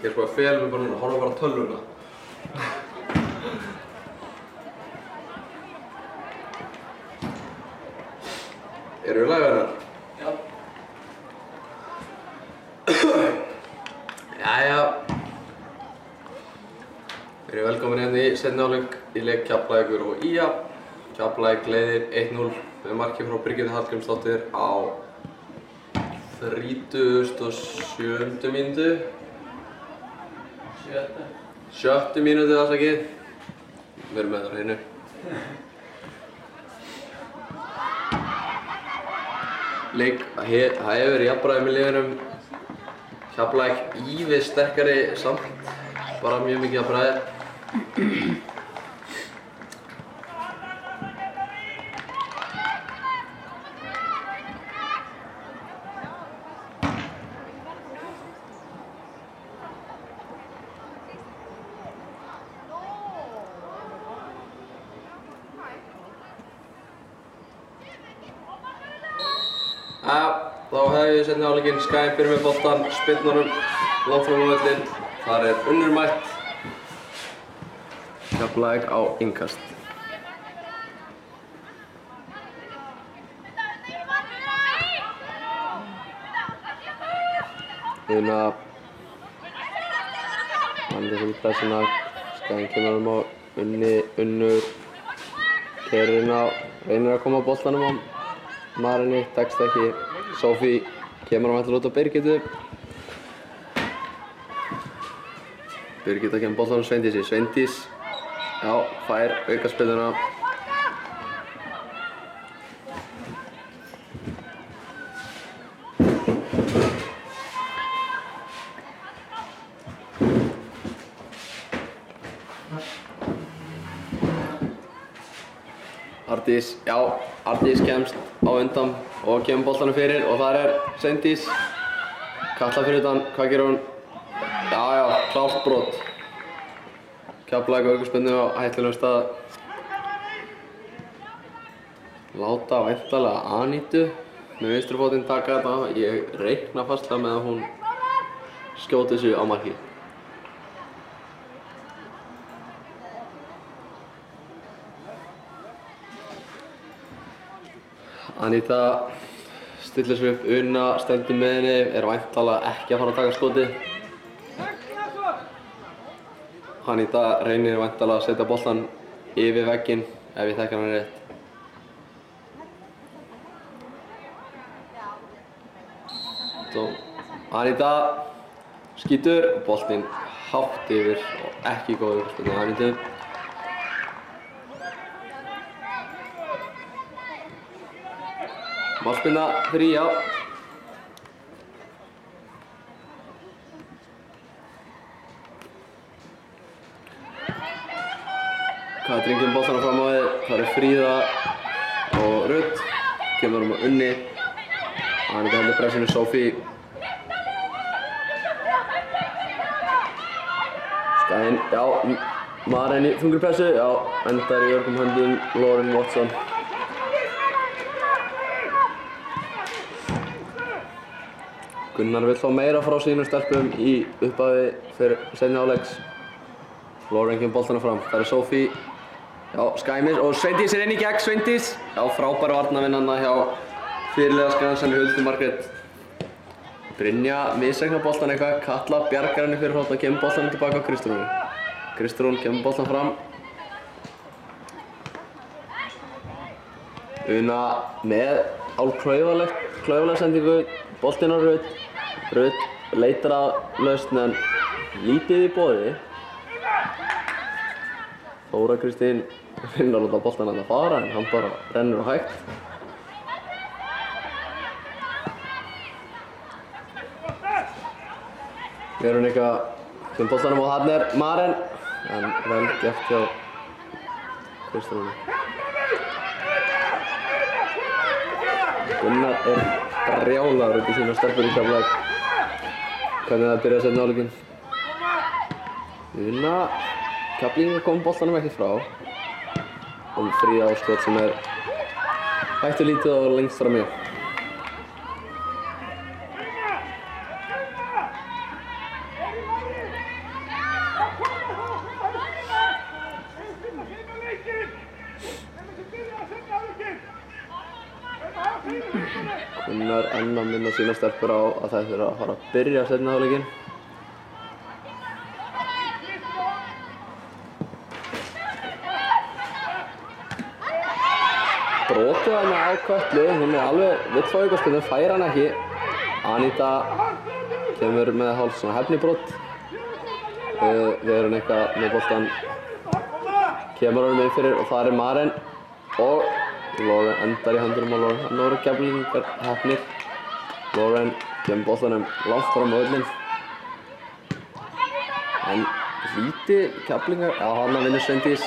Ég er sko að fela mig bara núna, horfa bara á tölvuna. Erum við live hérna? Já. Jæja. Við erum velkomin hérna í seinni hálfleik í leik Keflavíkur og ÍA. Keflavík leiðir 1-0 með marki frá Birgittu Hallgrímsdóttur á 37. mínútu. Sjöttu mínútu afsakið. Við erum með það á hreinu. Það hefur verið jafnræði með liðunum. Keflavík ívið sterkari samt. Bara mjög mikið jafnræði. Þá hefði við seinni hálfleikinn. Skæinn byrjar með boltann, spyrnunum langt fram á völlinn. Þar er Unnur mætt. Keflavík á innkast. Una vandir fyrir pressuna. Skæinn kemur á Unnur keyrir inn á, reynir að koma á boltanum á Marinni, tekst ekki. Sofí kemur á mættur út á Birgittu. Birgitta kemur boltanum Sveindísi. Sveindís, já, fær aukaspyrnuna. Ardís, já, Ardís kemst á undan og kemur boltanum fyrir og þar er Sveindís. Katla fyrir utan, hvað gerir hún? Já, klárt brot. Keflavík aukaspyrnu á hættulegum stað. Láta væntanlega Anítu með vinstri fótinn taka þetta. Ég reikna fastlega með að hún skjóti þessu á markið. Aníta stillir sig upp, Una stendur með henni, er væntanlega ekki að fara að taka skotið. Aníta reynir væntanlega að setja boltann yfir vegginn ef ég þekki hana rétt. Aníta skýtur, boltinn hátt yfir og ekki góð aukaspyrna á Anítu. Málspyrna fyrir ÍA. Katrín kemur boltanum fram á þig. Það eru Fríða og Rutt. Kemur á Unni. Aníta heldur pressinu Sofí. Skæinn, já, Maren í þungri pressu. Já, endar í örgum höndum Lauren Watson. Gunnar vill fá meira frá sínum stelpum í upphafi fyrir seinni hálfleiks. Lauren kemur boltanum fram. Það er Sofí. Já, Skæinn og Sveindís er inn í gegn. Sveindís. Já, frábær varnarvinnanna hjá fyrirliða Skansenni Huldu Margrét. Brynja misreiknar boltan eitthvað. Katla bjargar henni fyrir hrótt og kemur boltanum tilbaka á Kristrúnu. Kristrún kemur boltan fram. Una með hálfklaufalega sendingu. Boltinn á Rutt. Rutt leitar að lausn en lítið í boði. Þóra Kristín finnur að láta boltann að fara en hann bara rennur á hægt. Veronika kemur boltanum og þarna er Maren en vel gert hjá Kristrúnu. Gunnar er brjálaður út í sína stelpur í Keflavík. Hvernig það byrjaði seinni hálfleikinn. Una Keflvíkingar kom boltanum ekki frá. Og Fríða á skot sem er hættulítið og lengst fram í. Gunnar enn að minna sína stelpur á að það þurfa að fara að byrja seinni hálfleikinn. Brotið þarna á Kötlu, hún alveg vill fá aukaspyrnu, fær hann ekki. Anita kemur með hálf svona hefnibrot. Við erum eitthvað með boltan. Kemur honum inn fyrir og þar Maren. Og Lauren endar í höndunum á Lauren. Þannig voru Keflvíkingar heppnir. Lauren kemur boltanum langt fram á völlinn. En víti Keflvíkingar, já hann vinnur Sveindís.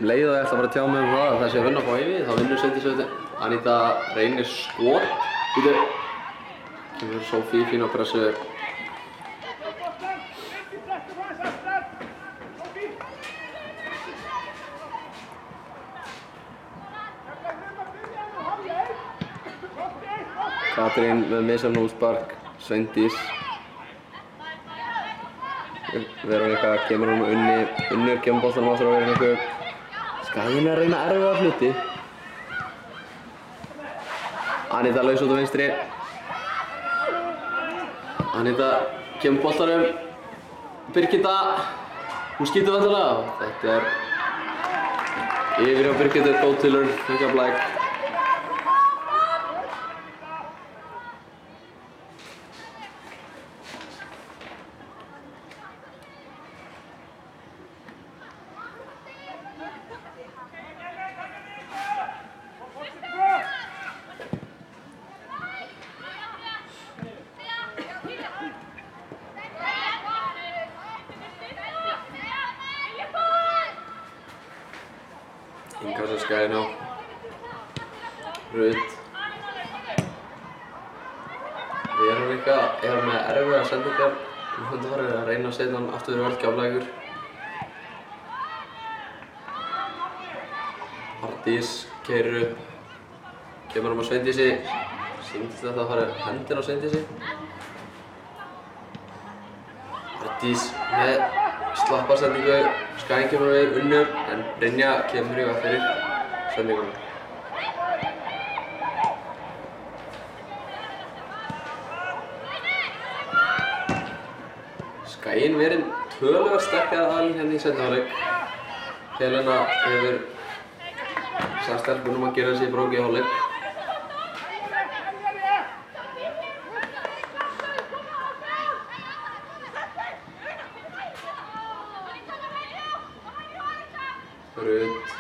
Leið og ég ætla að fara að tjá mig það að það sé að vinna á Bævi, þá vinnur Sveindís auðvitað. Anita reynir skot. Býtu. Kemur Sofí fín á pressu. Katrín með misjafn útspark, Sveindís. Veronika kemur hún með Unnur kemur boltanum aftur á Veroniku. Skaginn er að reyna erfiða hluti. Anita laus út á vinstri. Anita kemur boltanum. Birgitta, hún skýtur vantarlega. Þetta er yfir á Birgittu, góð tilraun, Keflavík. Inga sem Skaginn á. Rut. Veronika er með erfiða sendingar. Hún höfði farið að reyna að setja hann aftur fyrir völd Keflavíkur. Ardís keyrir upp. Kemur hann á Sveindísi. Sýndist þetta að fara hendin á Sveindísi. Ardís með slappa sendingu. Skaginn kemur við Unnur, en Brynja kemur í veg fyrir sendingunum. Skaginn verið töluvert sterkari aðilinn hérna í seinni hálfleik. Helena hefur sagt stelpunum að gera sig í bróki í hálfleik. Rut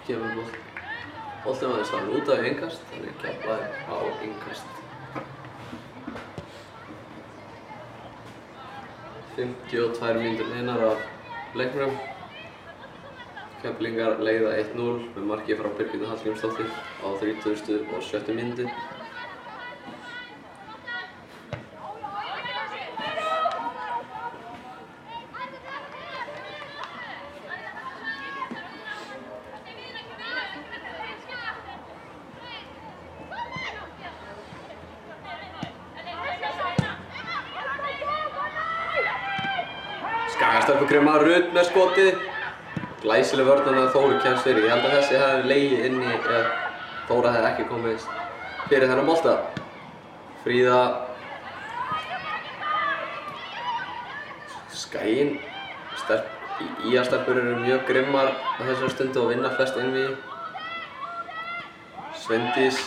kemur boltinn aðeins staðinn út af innkast, þannig Keflavík á innkast. 52 mínútur liðnar af leiknum. Keflvíkingar leiða 1-0 með marki frá Birgittu Hallgrímsdóttur á 37. mínútu. Skagastelpur krema Rut með skotið. Glæsileg vörn að Þóru kemst fyrir. Ég held að þessi hefði legið inni ef Þóra hefði ekki komið fyrir þennan bolta. Fríða. Skaginn. Ía-stelpur eru mjög grimmar á þessari stundu og vinna flest innvígi. Sveindís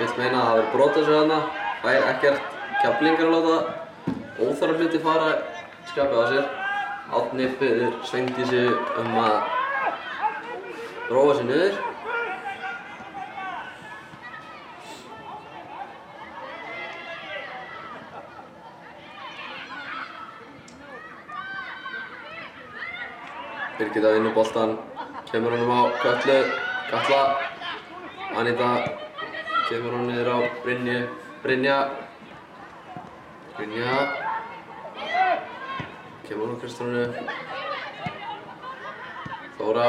vill meina að það verið brotað sig þarna. Fær ekkert. Keflvíkingar að láta óþarfa hluti fara skapið á sér. Árni biður Sveindísi að róa sig niður. Birgitta vinnur boltann, kemur honum á Kötlu, Katla. Anita kemur honum niður á Brynja. Kemur hún á Kristjánu. Þóra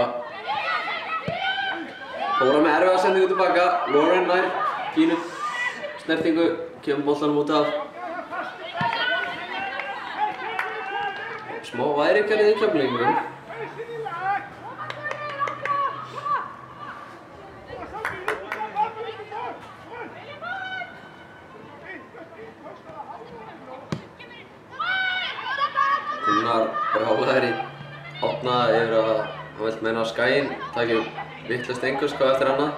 með erfiða sendingu tilbaka. Lauren nær fínu snertingu, kemur boltanum út af. Smá værikjarið í Keflvíkingum. brjálaður í Árna yfir að hann vill meina að Skaginn taki vitlaust einhverskvað eftir annað.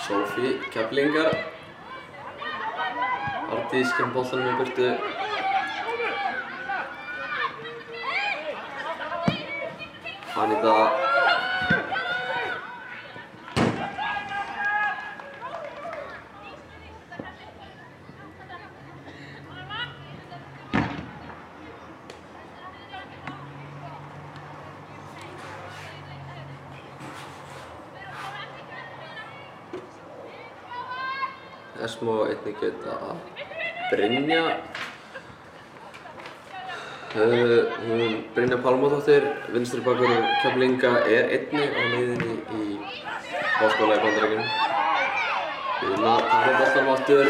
Sophie Keflingar. Ardís kemur boltanum í burtu. Anita. Þess má einnig geta að Brynja Brynja Pálmadóttir, vinstri bakvörður Keflinga, einnig á leiðinni í háskóla í Bandaríkjunum. Una tapar boltanum aftur.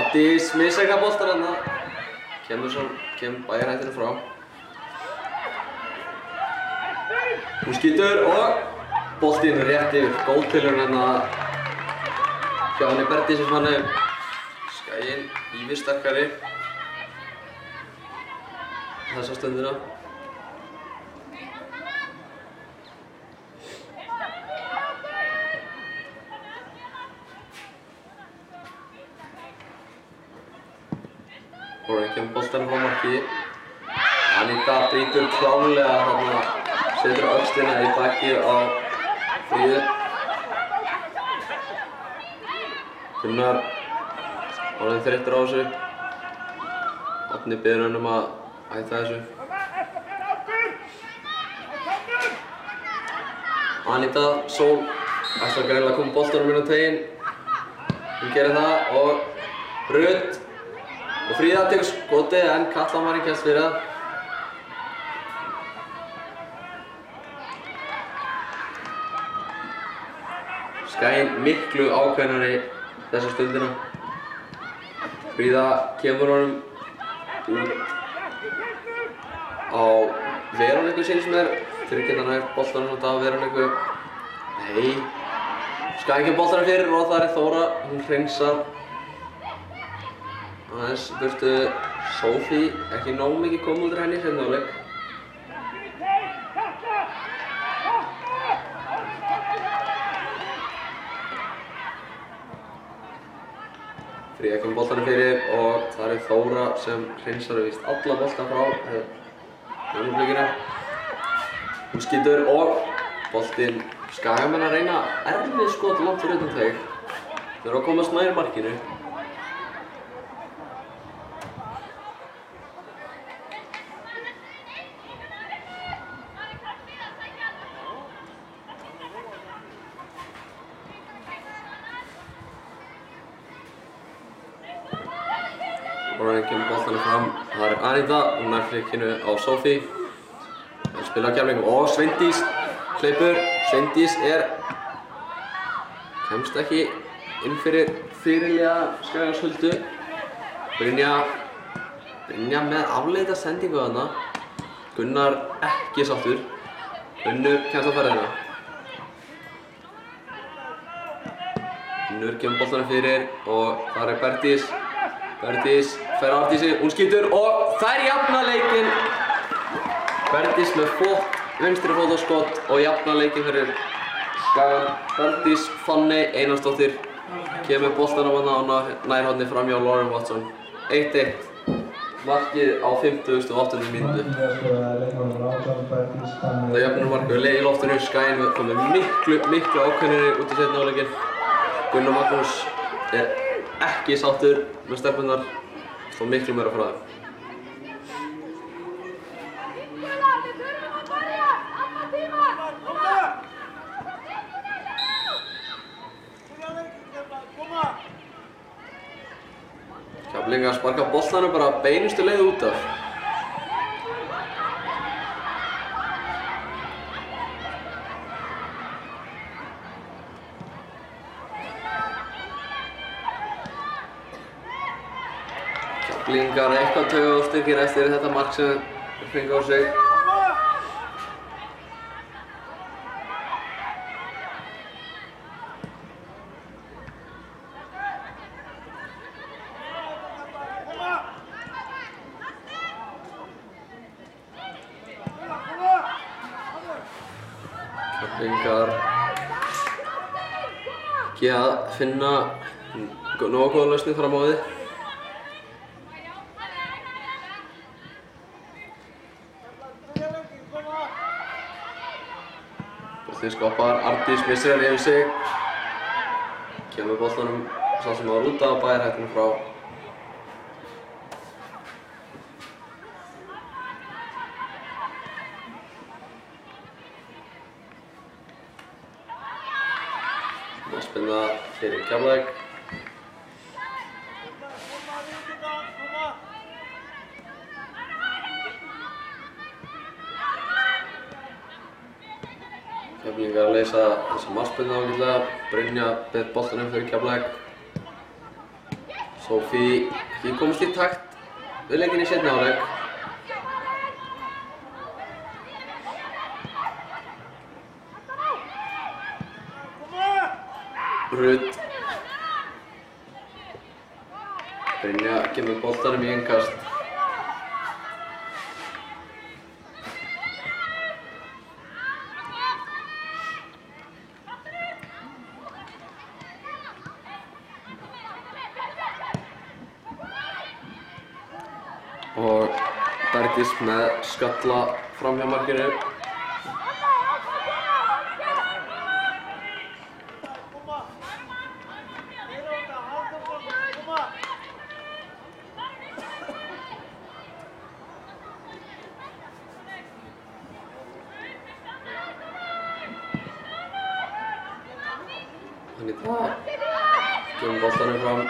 Ardís missir boltann þarna. Kemur bæjarhættinu frá. Hún skýtur og boltinn rétt yfir. Góð tilraun hérna hjá henni Bergdísi. Skaginn ívið sterkari þessa stundina. Og kemur boltanum frá marki. Anita brýtur klárlega þarna, setur öxlina í bakið á Fríðu. Gunnar orðinn þreyttur á þessu. Árni biður hann að hætta þessu. Anita Sól ætlar greinilega að koma boltanum inn á teiginn. Hún gerir það og Rut og Fríða tekur skotið en Katla kemst fyrir það. Skaginn miklu ákveðnari þessa stundina. Fríða kemur honum út á Veroníku síns mér. Tryggir hann nær boltanum út af Veroníku. Nei. Skaginn kemur boltanum fyrir og þar Þóra. Hún hreinsar aðeins burtu. Sophie, ekki nóg mikið komið út úr henni seinni hálfleik. Fríða kemur boltanum fyrir og það Þóra sem hreinsar víst alla bolta frá augnablikinu. Hún skýtur og boltinn Skagamenn að reyna erfið skot langt fyrir utan teig. Þau eru að komast nær markinu. Og kemur boltanum fram. Það Anita, hún nær flikkinu á Sophie. Það spila á Keflingu og Sveindís hleypur. Sveindís kemst ekki inn fyrir fyrirliða Skagans-Huldu. Brynja með afleita sendingu þarna. Gunnar ekki sáttur. Unnur kemst á ferðina. Unnur kemur boltanum fyrir og það Bergdís. Bergdís fer á Ardísi, hún skýtur og þær jafna leikinn. Bergdís með flott vinstri fótaskot og jafna leikinn fyrir Skagann. Bergdís Fanney Einarsdóttir kemur boltanum þarna á nærhorni framhjá Lauren Watson. 1-1. Markið á 58. mínútu. Það jöfnunarmark við leið í loftinu. Skaginn komið miklu ákveðnari út í seinni hálfleikinn. Gunnar Magnús ekki sáttur með stelpunnar, svo miklu meira frá þeim. Keflingar sparka boltanum bara beinustu leið út af. Keflingar eitthvað taugastyrkir eftir þetta mark sem þeir fengu á sig. Keflvíkingar ekki að finna nógu góða lausnir fram á því. Boltinn skoppar, Arndís missir hann yfir sig. Kemur boltanum sá sem var út af bæir hættunum frá. Spinna fyrir Keflavík. Keflvíkingar að leysa þessa markspyrnu ágætlega. Brynja ber boltanum fyrir Keflavík. Sofí ekki komist í takt við leikinn í seinni hálfleik. Rut. Brynja kemur boltanum í innkast. Og Bergdís með skalla framhjá markinu. Anita kemur boltanum fram.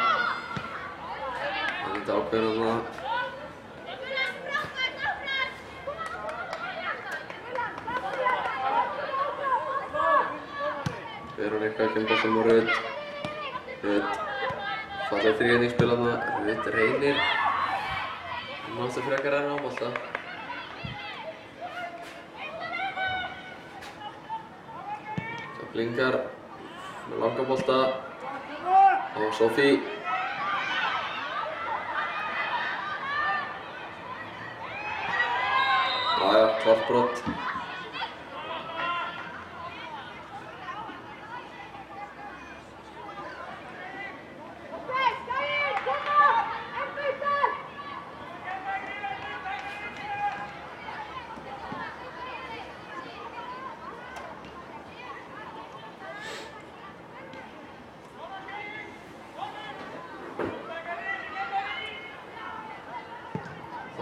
Anita ákveður þarna. Veronika kemur boltanum á Rut. Rut falleg þrígreiningsspil þarna. Rut reynir. Hún áttu frekar að renna á bolta. Keflvíkingar með langa bolta á Sofí. Jæja, klárt brot.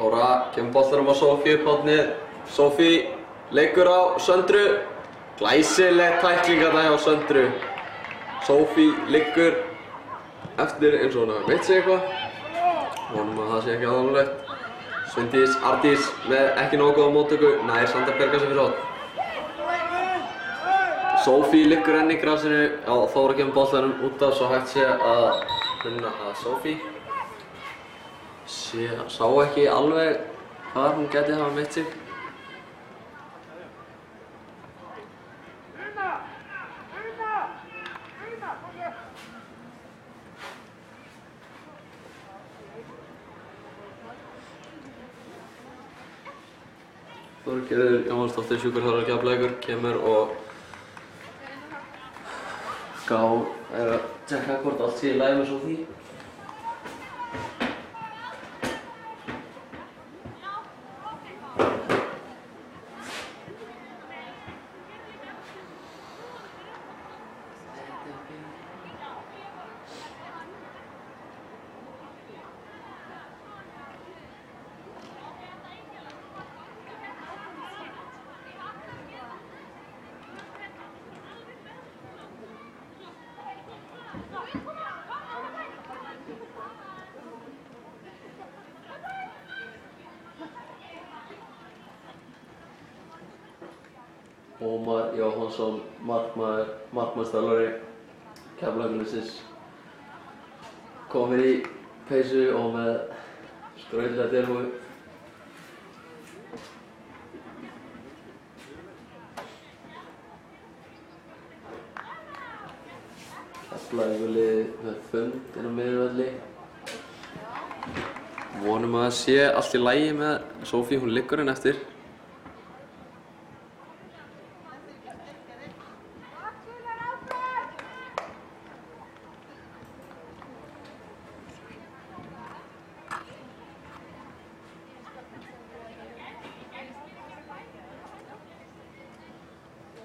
Þóra kemur boltanum á Sofí upp hornið. Sofí leikur á Söndru. Glæsileg tækling þarna hjá Söndru. Sofí liggur eftir eins og hún hafi meitt sig eitthvað. Vonum að það sé ekki alvarlegt. Svindís, Arndís með ekki nógu góða móttöku. Nær samt að berga sig fyrir horn. Sofí liggur enn í grasinu. Já, Þóra kemur boltanum út af svo hægt sé að finna að Sofí sá ekki alveg hvar hún gæti hafa meitt sig. Þorgerður Jóhannsdóttir, sjúkraþjálfari Keflavíkur, kemur og er að tjekka hvort allt sé í lagi með Sofí. Ómar Jóhannsson, markmannsþjálfari Keflavíkurliðsins, kominn í peysu og með skrautlega derhúfu. Keflavíkurlið með fund inn á miðjuvölli. Vonum að það sé allt í lagi með Sofí, hún liggur henn eftir.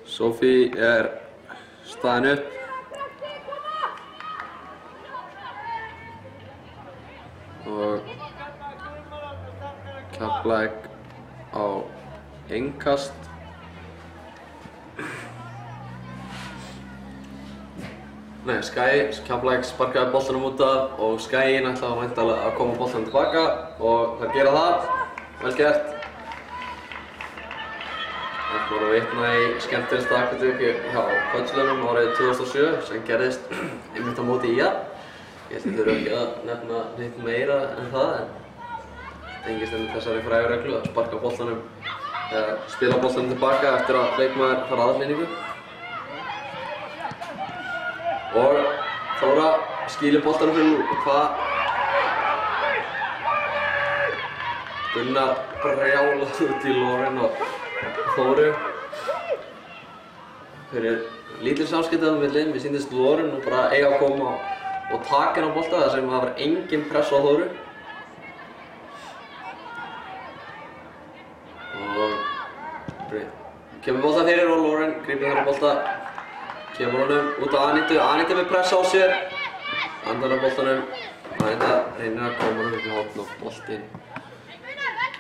Sophie er staðin upp. Og Keflavík á innkast. Nei, Keflavík sparkaði boltanum út af og Skaginn ætlaði væntanlega að koma boltanum tilbaka og þær gera það. Vel gert. Það voru að vitna í skemmtilegasta akademíu hjá Köllunum árið 2007 sem gerðist einmitt á móti IA. Ég held að þið þurfa ekki að nefna neitt meira en það, en það tengist einmitt þessari frægu reglu að sparka boltanum eða spila boltanum tilbaka eftir að leikmaður fara aðallinningu. Og Þóra skýlir boltanum fyrir hvað Gunnar brjálaði út í Lauren og Þóru fyrir lítil samskipti þarna á milli. Mér sýndist Lauren nú bara eiga að koma og taka henni á bolta þar sem það var engin press á Þóru. Og kemur bolta fyrir og Lauren grípur þennan bolta. Kemur honum út á Anitu. Anita með press á sér. Andar á boltanum. Anita reynir að koma honum upp í horn og boltinn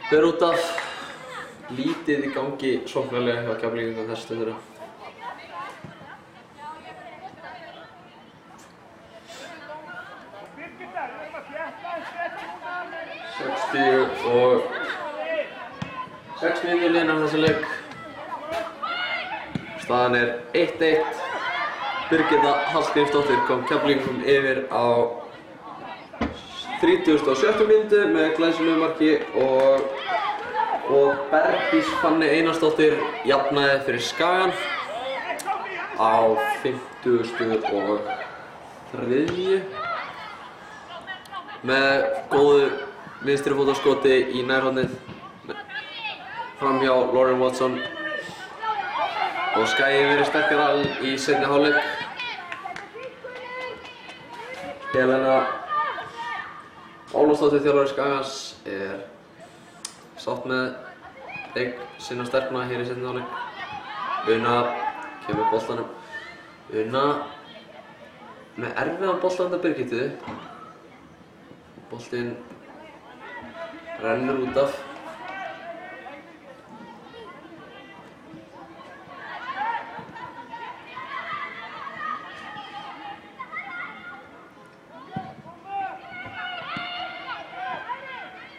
fer út af. Lítið í gangi sóknarlega hjá Keflvíkingum þessu stundina. Og 6 mínútur liðnar þessi leik. Staðan er 1-1. Birgitta Hallgrímsdóttir kom Keflvíkingum yfir á 37. mínútu með glæsilegu marki og Bergdís Fanny Einarsdóttir jafnaði fyrir Skagann á 53. með góðu vinstri fótaskoti í nærhornið framhjá Lauren Watson og Skaginn verið sterkara í seinni hálfleik. Helena Ólafsdóttir þjálfari Skagans er sátt með leik sinna stelpna hér í seinni hálfleik. Una kemur boltanum. Una með erfiðan bolta undan Birgittu. Boltinn rennur út af.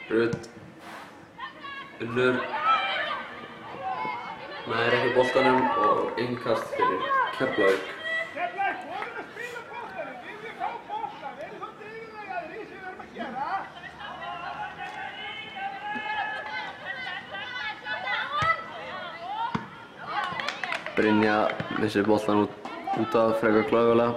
Rut Unnur nær ekki boltanum og innkast fyrir Keflavík. Brynja missir boltan út af frekar klaufalega.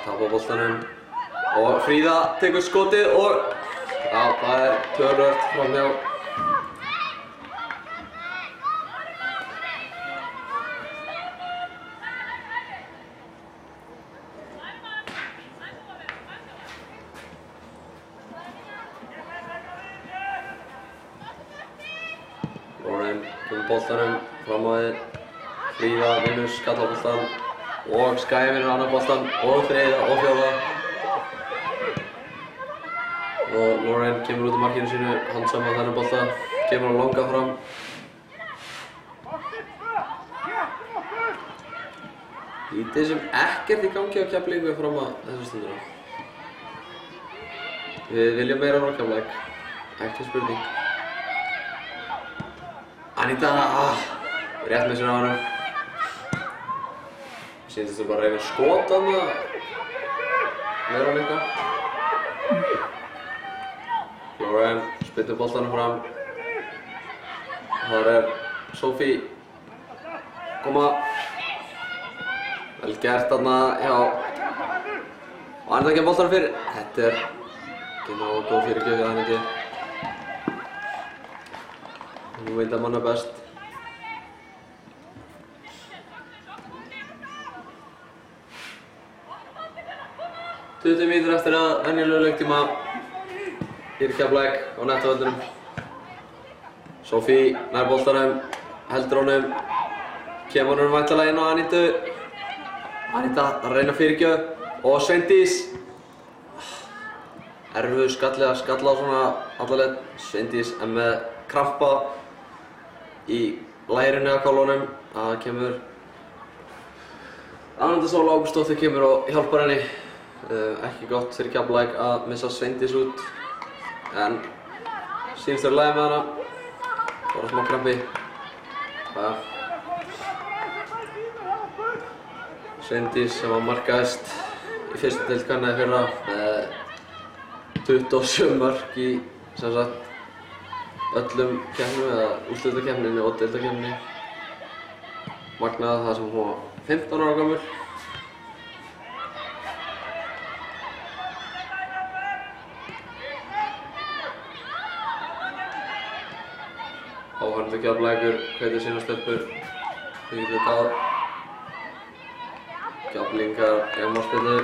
Tapar boltanum og Fríða tekur skotið og það er töluvert framhjá. Lauren kemur boltanum fram á þig. Fríða vinnur skallaboltan og Skaginn vinnur annan boltan og þriðja og fjórða. Og Lauren kemur út af markinu sínu, handsama þennan bolta, kemur á langa fram. Lítið sem ekkert í gangi á Keflavík fram að þessu stundina. Við viljum meira frá Keflavík, ekki spurning. Anita, rétt með sér á hana. Sýndist þú bara að reyna að skota þarna. Veronika. Lauren spillir boltanum fram. Þar Sophie koma. Vel gert þarna hjá. Og hann ekki boltanum fyrir. Þetta ekki nógu góð fyrirgjöf hjá Annitu. Nú veit að manna best. Tuttugu mínútur eftir að venjulegu leiktíma hér í Keflavík á Nettovöllunum. Sophie nær boltanum, heldur honum, kemur honum væntanlega inn á Annitu. Anita að reyna fyrirgjöf og Sveindís. Erfiður skalla á svona alla leið. Sveindís er með krampa í lærinu á kálfunum. Það kemur Anita Sól Ágústsdóttir kemur og hjálpar henni. Ekki gott fyrir Keflavík að missa Sveindís út. En sýnist þau lagi með hana. Bara smá krampi. Sveindís sem var markaðist í fyrstu deild kvenna í fyrra með 27 mörk í sem sagt öllum keppnum eða úrslitakeppninni og deildakeppninni. Magnað það sem hún var 15 ára gömul. Áhorfendur Keflavíkur hvetur sínar stelpur. Þið getið þetta. Keflingar eiga markspyrnu.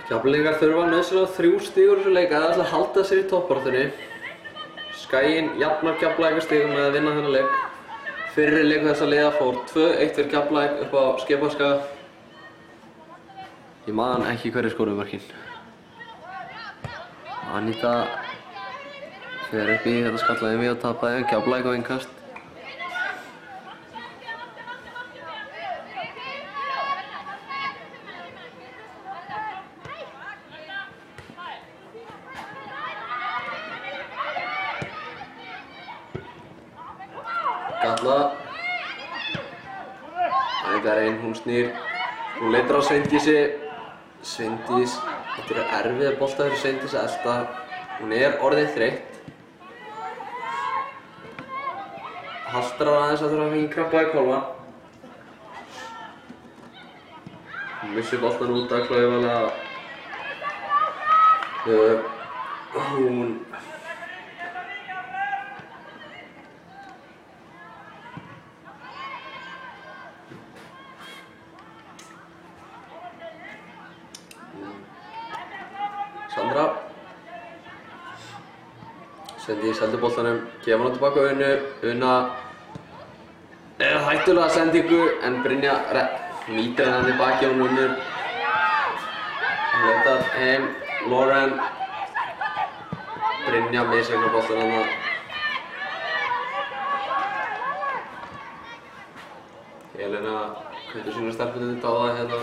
Keflingar þurfa nauðsynlega 3 stig úr þessu leik ef þeir ætla að halda sér í toppbaráttunni. Skaginn jafnar Keflavíkur stigum með að vinna þennan leik. Fyrri leikur þessa liða fór 2-1 fyrir Keflavík upp á Skipaskaga. Ég man ekki hverjir skoruðu mörkin. Anita fer upp í þetta skallaði mig og tapaði Keflavík á innkast. Galla. Anita er einn, hún snýr. Hún leitar á Sveindísi. Sveindís, þetta eru erfiðir boltar fyrir Sveindís að elta. Hún er orðin þreytt. Haltrar aðeins að þurfa að fengi krampa í kálfa. Hún missir boltan út að klaufalega. Hún Sandra. Sveindís heldur boltanum, gefur hann tilbaka Unnu. Unna er hættulega sendingu en Brynja nýtir henni tilbaki á Unnu. Hún leitar heim, Lauren. Brynja misreiknar boltan þarna. Helena hvetur sínar stelpur til dáða hérna.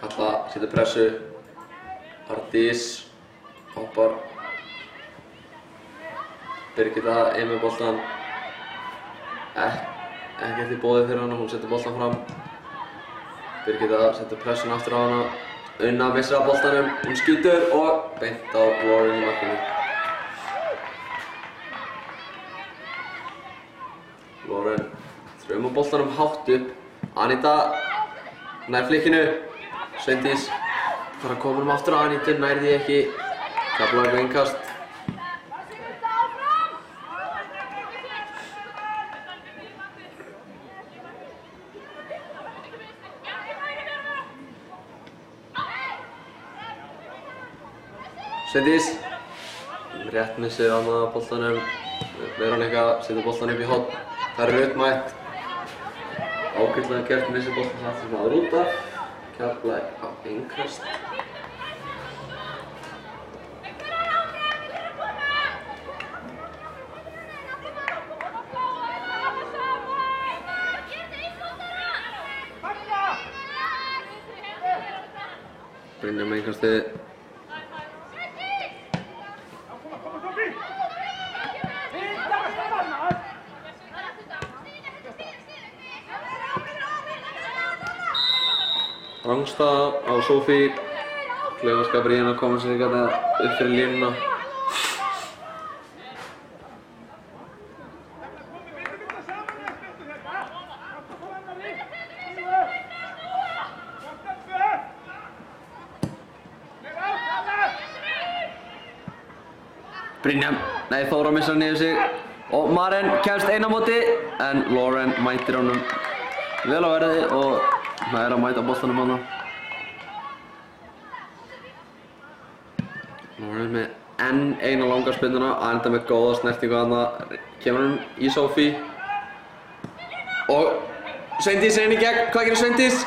Kalla setur pressu. Ardís hoppar. Birgitta er með boltan. Ekkert í boði fyrir hana, hún setur boltan fram. Birgitta setur pressun aftur á hana. Unna missir af boltanum, hún skýtur og beint á Lauren í markinu. Lauren þraumar boltanum hátt upp. Anita nær flikkinu. Sveindís þarf að koma aftur á Anitu, nær því ekki. Keflavík með innkast. Sveindís rétt missir hana á boltanum. Veronika setur boltan upp í horn. Það er mætt. Ágætlega gert missir boltan aftur maður út af. Keflavík á innkast. Brynja með innkastið. rangstaða á Sophie. Klaufaskapur í henni að koma sér hérna upp fyrir línuna. Brynjar, nei Þóra missar niður sig og Maren kemst einn á móti en Lauren mætir honum vel á verði og það er að mæta boltanum hana. Lauren með enn eina langa spyrnuna að enda með góða snertingu hana. Kemur hún í Sophie og Sveindís er inn í gegn. Hvað gerir Sveindís?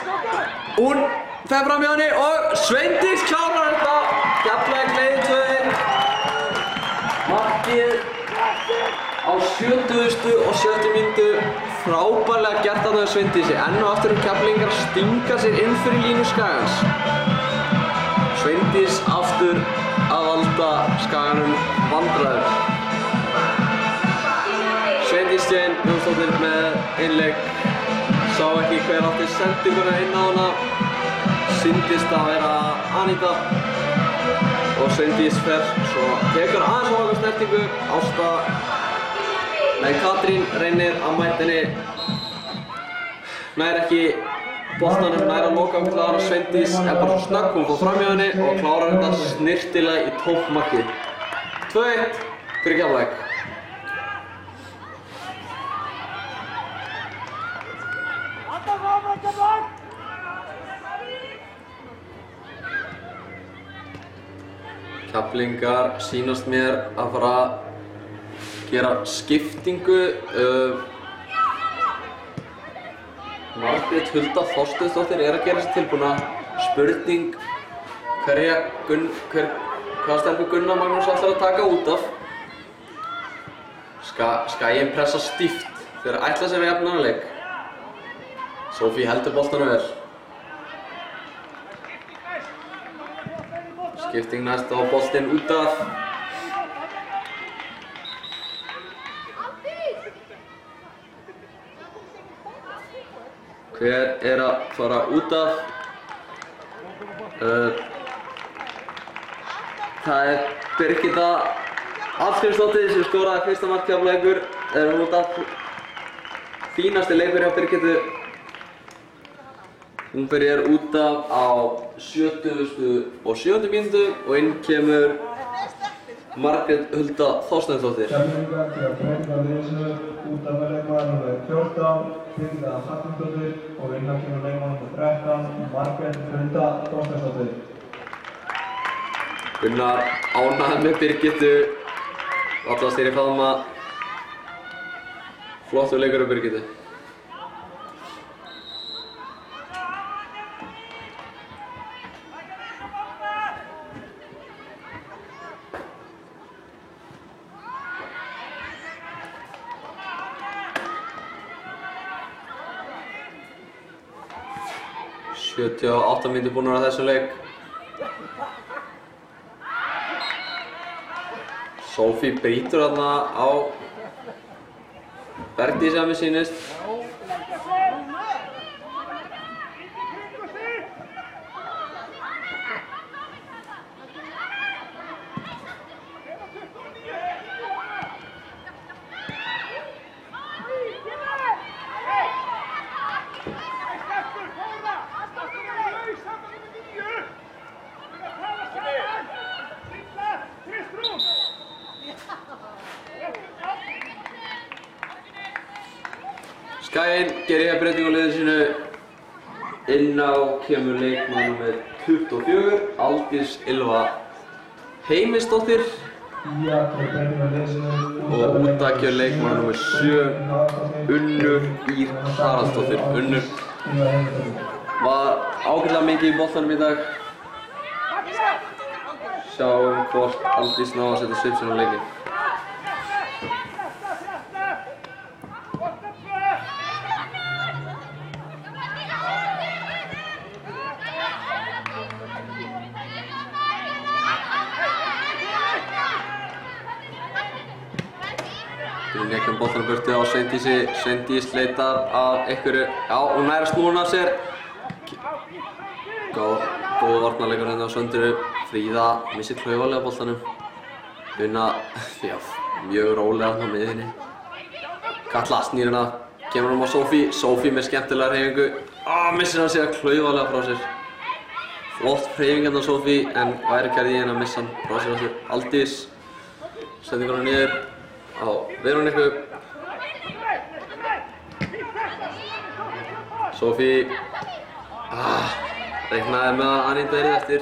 Hún fer fram hjá henni og Sveindís klárar þetta. Keflavík leiðir 2-1. Markið á 70. og 70. mínútu. Frábærlega gert þarna hjá Sveindísi. Enn og aftur Keflvíkingar stinga sér inn fyrir línu Skagans. Sveindís aftur að valda Skaganum vandræðum. Sveindís Jane Jónsdóttir með innlegg. Sá ekki hver átti sendinguna inn á hana. Syndist að vera Anita. Og Sveindís fer svo tekur aðeins á okkar snertingu. Katrín reynir að mæta henni. Nær ekki boltanum, nær að loka til hana. Sveindís er bara svo snögg, hún fór fram hjá henni og klárar þetta snyrtilega í tópmarkið. 2-1 fyrir Keflavík. Keflvíkingar sýnast mér að fara að gera skiptingu. Margrét Hulda Þorsteinsdóttir er að gera sér tilbúna. Spurning hvaða stelpu Gunnar Magnús ætlar að taka út af. Skaginn pressa stíft þegar ætla sér að jafna þennan leik. Sophie heldur boltanum vel. Skipting næst á boltinn út af. Hver er að fara út af? Það er Birgitta Hallgrímsdóttir sem skoraði fyrsta mark Keflavíkur. Það er út af fínasti leikur hjá Birgittu. Hún byrjar út af á 70. og 7. mínútu og inn kemur Margrét Hulda Þorsteinsdóttir. Keflvíkingar gera breytingar á liðinu. Út af með leikmaður númer 14, Birgitta Hallgrímsdóttir og inn kemur leikmaður númer 13, Margrét Hulda Þorsteinsdóttir. Gunnar ánægður með Birgittu. Alla stýri faðma. Flottur leikur á Birgittu. Sjötíu og 8 mínútur búnar á þessum leik. Sophie brýtur þarna á Bergdísi að mér sýnist. Skaginn gerir hér breytingu á liðinu sínu. Inn á kemur leikmaður númer 24, Aldís Ylva Heimisdóttir. Og út af kemur leikmaður númer 7, Unnur Ýr Haraldsdóttir. Unnur var ágætlega mikið í boltanum í dag. Sjáum hvort Aldís ná að setja svip sinn á leikinn. Brynjar kemur boltanum burtu á Sveindísi. Sveindís leitar að einhverju. Já, hún nær að snúa hún af sér. Góð varnarleikur hérna á Söndru. Fríða missir klaufalega boltanum. Unna, já, mjög rólega hérna á miðjunni. Katla snýr hérna, kemur á Sofí. Sofí með skemmtilega hreyfingu. Missir hann sig klaufalega frá sér. Flott hreyfing hérna á Sofí, en væri kærði í henni að missa hann frá sér aftur. Aldís setningur hann niður á Veroniku. Sofí reiknaði með að Anita yrði eftir.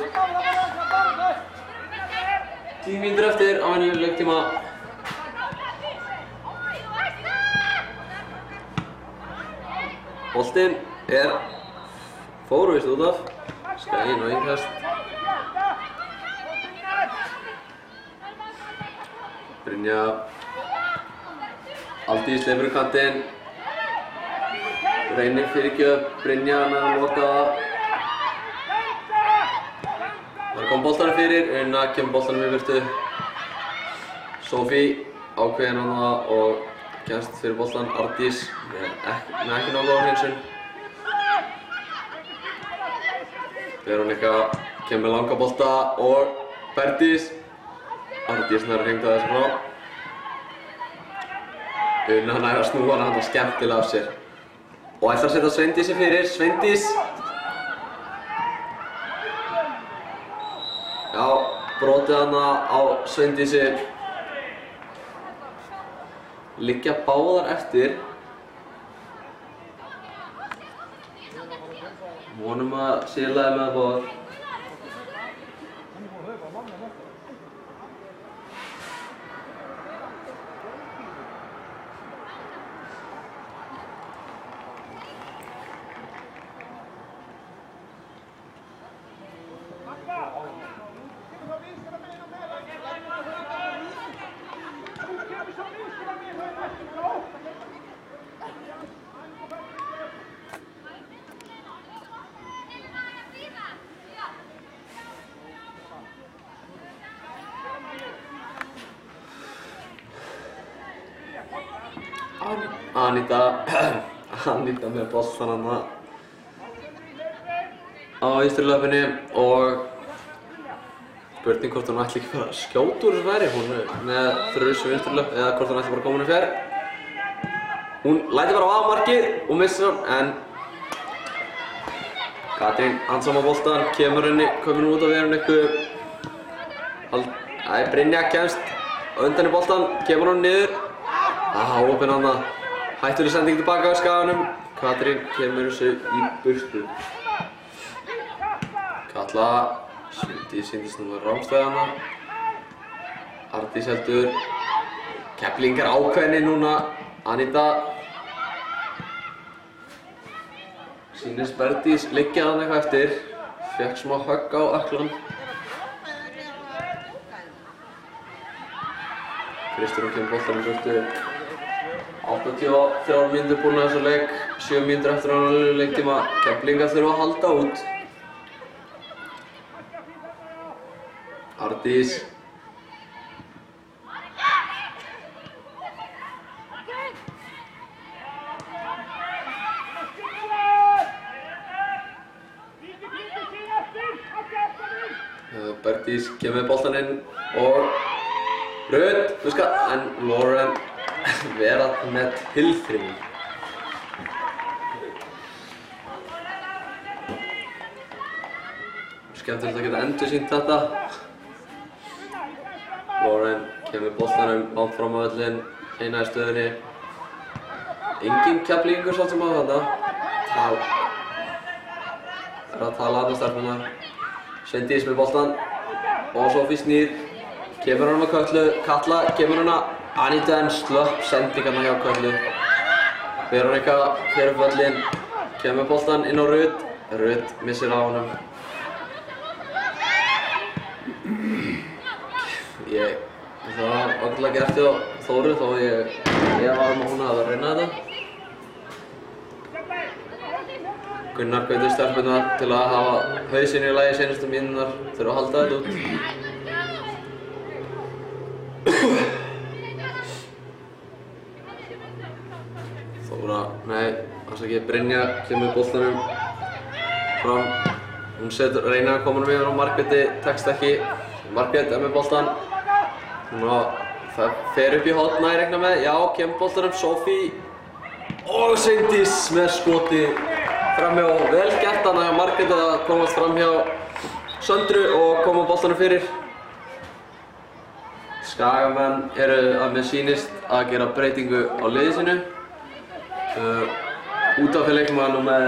10 mínútur eftir á venjulegum leiktíma. Boltinn fór víst út af. Skal inn og innkast. Brynja Aldís hleypur um kantinn. Reynir fyrirgjöf, Brynja með að loka það. Það kom boltanum fyrir, Unna kemur boltanum í burtu. Sofí ákveðin á það og kemst fyrir boltan. Ardís með ekki nógu á hreinsun. Veronika kemur með langa bolta og Berdís. Ardís nær að hringja þessu frá. Unna nær að snúa hana skemmtilega af sér. Og ætlar að setja Sveindísi fyrir. Sveindís. Já, brotið hana á Sveindísi. Liggja báðar eftir. Vonum að síðlaði með báðar. Anita með boltan hana á vinstri löpunni og spurning hvort hún ætli ekki bara að skjóta úr þessu færi. Hún er með þrjusu vinstri löp eða hvort hún ætli bara að koma henni fjær. Hún lætur bara á markið og missir hann, en Katrín handsama boltan, kemur henni, komin út af Veroniku. Brynja kemst undan í boltan, kemur hann niður. Opinn hana. Hættuleg sending tilbaka á skaganum. Katrín kemur þessu í burtu. Katla sýndist nú með rámstæðana. Ardís heldur. Keflingar ákveðni núna. Anita. Sýnist Berdís liggja þarna eitthvað eftir. Fékk smá högg á ökklan. Kristján kemur boltanum í burtu. 83 mínútur búin að þessu leik, 7 mínútur eftir á annan leiktíma. Keflingar þurfa að halda út. Ardís. Berdís kemur með boltan inn og Rut, en Lauren vera með tilþrifin. Skemmtilegt að geta endursýnt þetta. Lauren kemur með boltanum langt fram á völlinn, eina í stöðunni. Engin Keflingur samt sem á þetta. Það að tala aðeins stelpunar. Sveindís með boltan og Sofí snýr. Kemur hann með Kötlu, Katla kemur hana. Anita en slöpp sendingarna hjá Kötlu. Veronika fer upp völlinn, kemur boltan inn á Rut. Rut missir á honum. Það var ágætlega gert hjá Þóru þó ég var með hún að reyna þetta. Gunnar hvetur stelpurnar til að hafa hausinn í lagi seinustu mínúturnar, þurfa að halda þetta út. Brynja kemur boltanum fram Hún reynir að koma með og Margréti tekst ekki. Margrét er með boltan. Það fer upp í horn að ég reikna með. Já, kemur boltanum Sophie. Og Sveindís með skoti framhjá. Vel gert hana hjá Margréti að komast framhjá Söndru og koma boltanum fyrir. Skagamenn eru að mér sýnist að gera breytingu á liði sínu. Út af fyrir leikmaður númer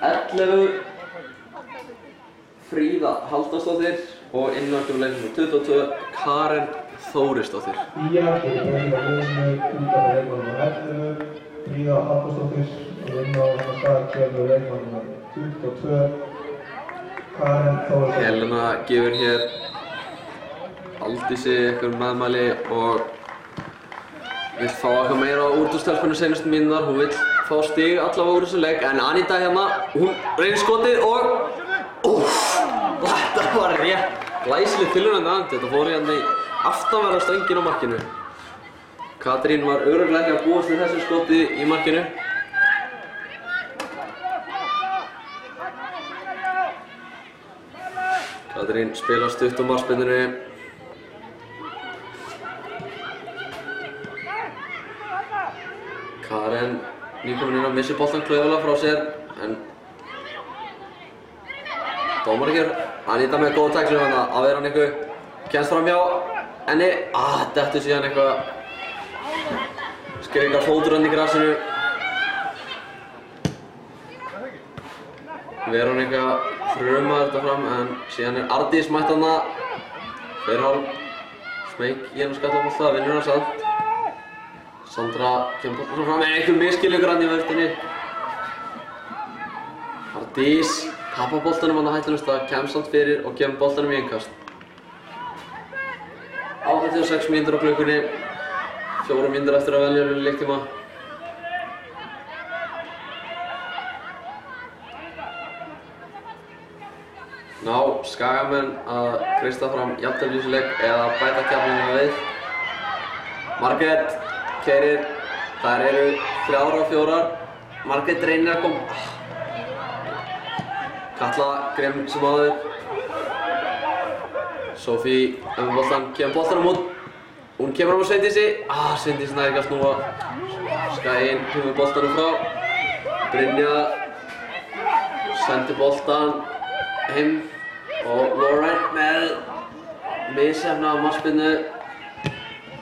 11 Fríða Halldórsdóttir og innvægtum leikmaður 22 Karen Þórisdóttir. Ía fyrir breytingu á liði sínu út af fyrir leikmaður númer 11 Fríða Halldórsdóttir og innvægtum Skagamenn leikmaður númer 22 Karen Þórisdóttir. Helena gefur hér Aldísi einhver meðmæli og vill fá eitthvað meira úr stelpunni seinustu mínútur. Hún vill fá stig allavega úr þessu leik en Aníta hérna, hún reynir skotið og þetta var rétt glæsileg tilraun Anítu. Þetta fór hérna í aftanverða stöngin á markinu. Katrín var örugglega ekki að búast við þessu skoti í markinu. Katrín spilar stutt á markspyrnunni. Karen nýkomin inn að missi boltan klaufalega frá sér en dómar ekki Aníta með góða tæklu hana að vera hann eitthvað kemst fram hjá henni dettur síðan eitthvað skrikar fótur hann í grasinu vera hann eitthvað þruma þetta fram en síðan Ardís mætt hana fyrir hálf smeyk í hennar skallabolta vinnur hann samt Sandra kemur boltan fram en einhver misskilningur hann í vörðinni. Ardís tapar boltanum hann á hættunum stað, kemst samt fyrir og kemur boltanum í innkast. 86 mínútur á klukkunni, 4 mínútur eftir að velja leiktíma. Ná Skagamenn að kreista fram jafntefli í þessu leik eða bæta keflinu við. Margrét keyrir, þær eru 3 og 4. Margrét reynir að koma. Katla grimm sem áður. Sophie með boltan, kemur boltanum út. Hún kemur á Sveindísi. Sveindís nær ekki að snúa. Skaginn kemur boltanum frá. Brynja sendir boltan heim og Lauren með misjafna markspyrnu.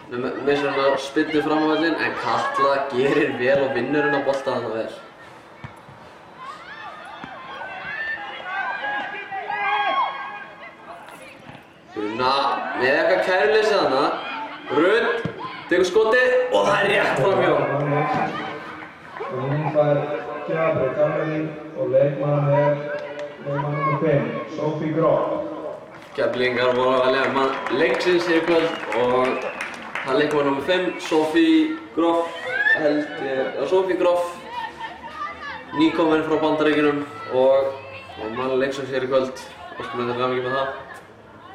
Með svona spyrnu fram á völlinn en Katla gerir vel og vinnur hennar bolta þarna vel. Una með eitthvað kæruleysi þarna. Rut tekur skotið og það er rétt framhjá. Og hún fær gjafir Gamli og leikmaður nummer 5, Sophie Groff. Keflingar voru að velja mann leiksins í kvöld og það er leikmaður nummer 5, Sophie Groff, Sophie Groff, nýkominn frá Bandaríkjunum og mann leiksins hér í kvöld. Óskum henni til hamingju með það.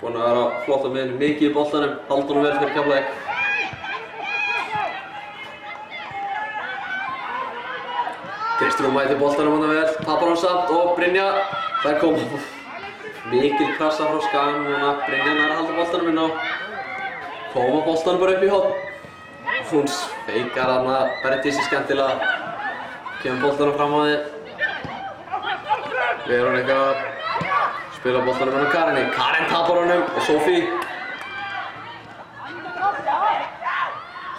Búinn að vera flott á miðjunni, mikið í boltanum, haldi honum vel fyrir Keflavík. Kristrún mætir boltanum hana vel, tapar hann samt og Brynja, það kom mikil krassa frá Skaganum núna. Brynja nær að halda boltanum inn á. Koma boltanum bara upp í horn. Hún feikar hana Bergdísi skemmtilega. Kemur boltanum fram á því. Við erum eitthvað að spila boltanum inn á Karinni. Karin tapar honum og Sophie.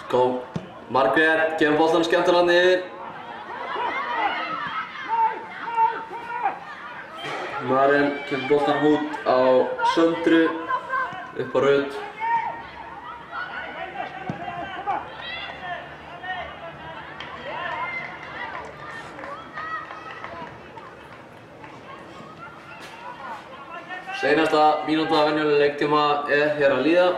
Sko, Margrét kemur boltanum skemmtilega niður. Maren kemur boltanum út á Söndru, upp á Rut. Seinasta mínúta af venjulegum leiktíma er hér að líða.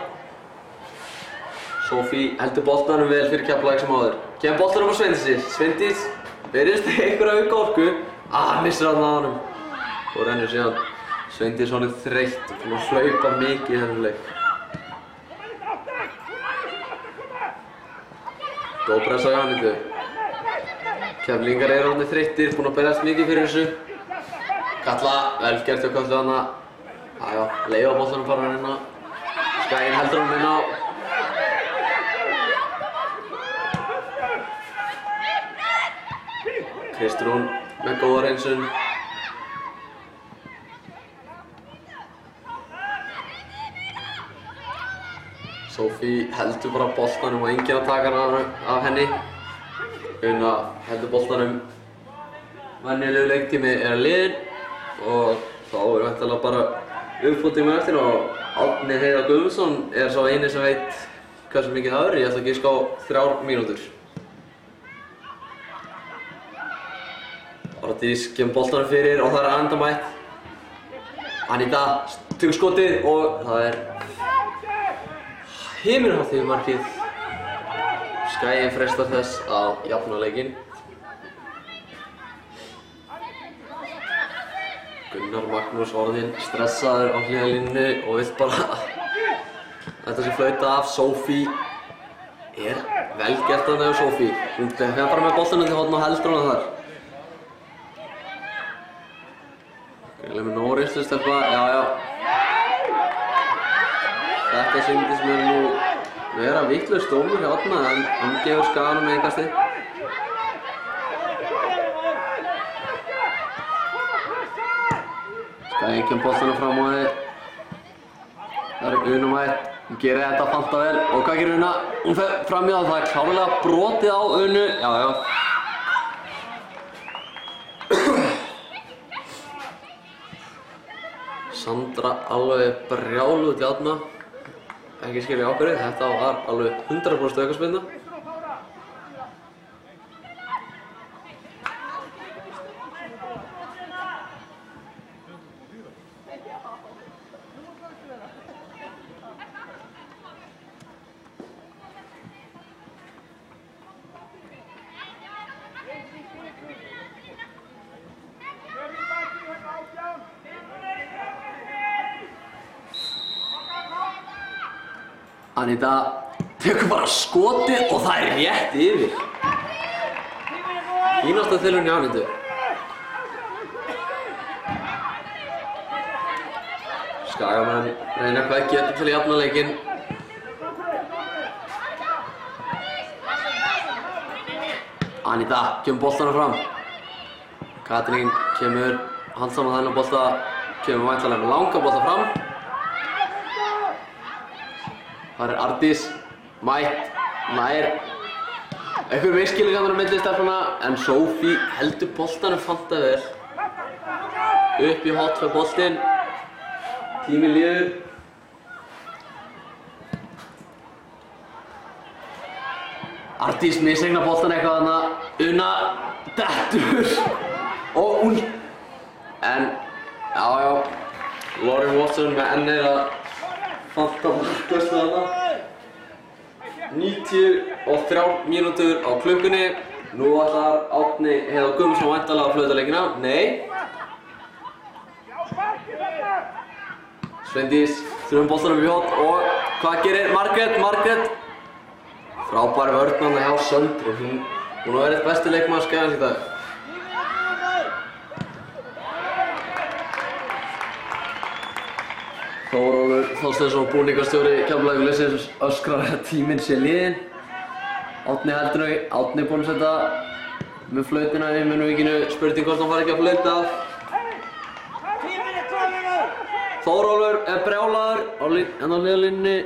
Sophie heldur boltanum vel fyrir Keflavík sem áður. Kemur boltanum á Sveindísi. Sveindís virðist einhverja auka orku. Missir hann að honum. Og rennur síðan. Sveindís er orðin þreytt og búinn að hlaupa mikið í þessum leik. Góð pressa hjá Anítu. Keflingar eru orðnir þreyttir, búinn að berjast mikið fyrir þessu. Katla, vel gert hjá Katlu þarna. Jájá, leiða boltanum fara hann inn á. Skaginn heldur hann inn á. Kristrún með góða hreinsun. Sophie heldur bara boltanum og enginn að taka hann af henni. Una heldur boltanum. Venjulegu leiktími liðinn og þá væntanlega bara uppfóttíma eftir og Árni Heiðar Guðmundsson sá eini sem veit hversu mikið það ég ætla að giska á 3 mínútur. Ardís kemur boltanum fyrir og það endamætt. Anita tekur skotið og það himinhátt yfir markið. Skaginn freistar þess að jafna leikinn. Gunnar Magnús orðinn stressaður á hliðarlínunni og vill bara þetta sé flautað af. Sophie vel gert þarna hjá Sophie. Hún hefur bara með boltanum til horn og heldur hana þar. Greiðlega með nóg reynslustelpa, já. Þetta sýndist mér nú vera vitlaus dómur hjá Árna en hann gefur Skaganum einkastið. Skaginn kemur boltanum fram á þig. Það Una mætt, hún gerir þetta fanta vel og hvað gerir Una? Hún fer fram í það, það klárlega brotið á Unu, já. Sandra alveg brjáluð út í Árna. Ekki skilja á hverju, þetta var alveg 100% aukaspyrna. Anita tekur bara skotið og það rétt yfir. Fínasta tilraun hjá Anitu. Skagamenn reyna hvað getur til að jafna leikinn. Anita kemur boltanum fram. Katrín kemur handsama þennan bolta, kemur væntanlega með langa bolta fram. Það Ardís, mætt, nær. Einhver misskilningur þarna á milli stelpnanna en Sophie heldur boltanum fanta vel. Upp í hot fyrir boltinn. Tíminn líður. Ardís misreiknar boltan eitthvað þarna. Una dettur og hún. En, já. Lauren Watson með enn að fanta markast þarna. 93 mínútur á klukkunni. Nú ætlar Árni Heiðar Guðmundsson væntanlega að flauta leikina. Nei. Sveindís þrjum boltanum í hot og hvað gerir Margrét? Frábær vörn þarna hjá Söndru. Hún har verið besti leikmaður Skagans í dag. Þórólfur Þorsteinsson, búningarstjóri Keflavíkurliðsins öskrar að tíminn sé liðinn. Árni heldur þau, Árni er búinn að setja með flautina í munnvíkinu. Spurning hvort hann fari ekki að flauta. Þórólfur brjálaður en á hliðarlínunni.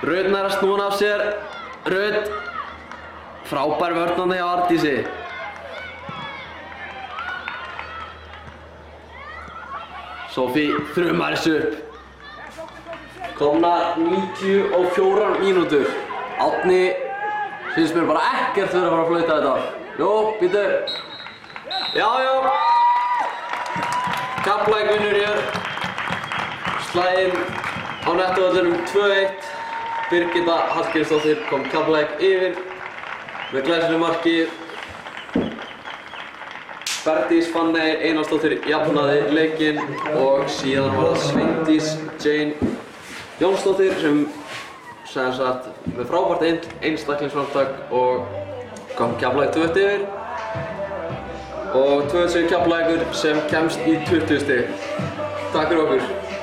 Rut nær að snúa af sér. Rut. Frábær vörn þarna hjá Ardísi. Sophie þrumar þessu upp. Komnar 94 mínútur. Árni finnst mér bara ekkert vera að fara að flauta þetta. Jú, býtu. Já. Keflavík vinnur hér. Slaginn á nettovöllinum 2-1. Birgitta Hallgrímsdóttir kom Keflavík yfir með glæsilegu marki. Berdís Fanney Einarsdóttir jafnaði leikinn og síðan var það Sveindís Jane Jónsdóttir sem sagt með frábært einstaklingsframtak og kom Keflavík 2-1 yfir. og 2 Keflavíkur sem kemst í 20 stig. Takk fyrir okkur.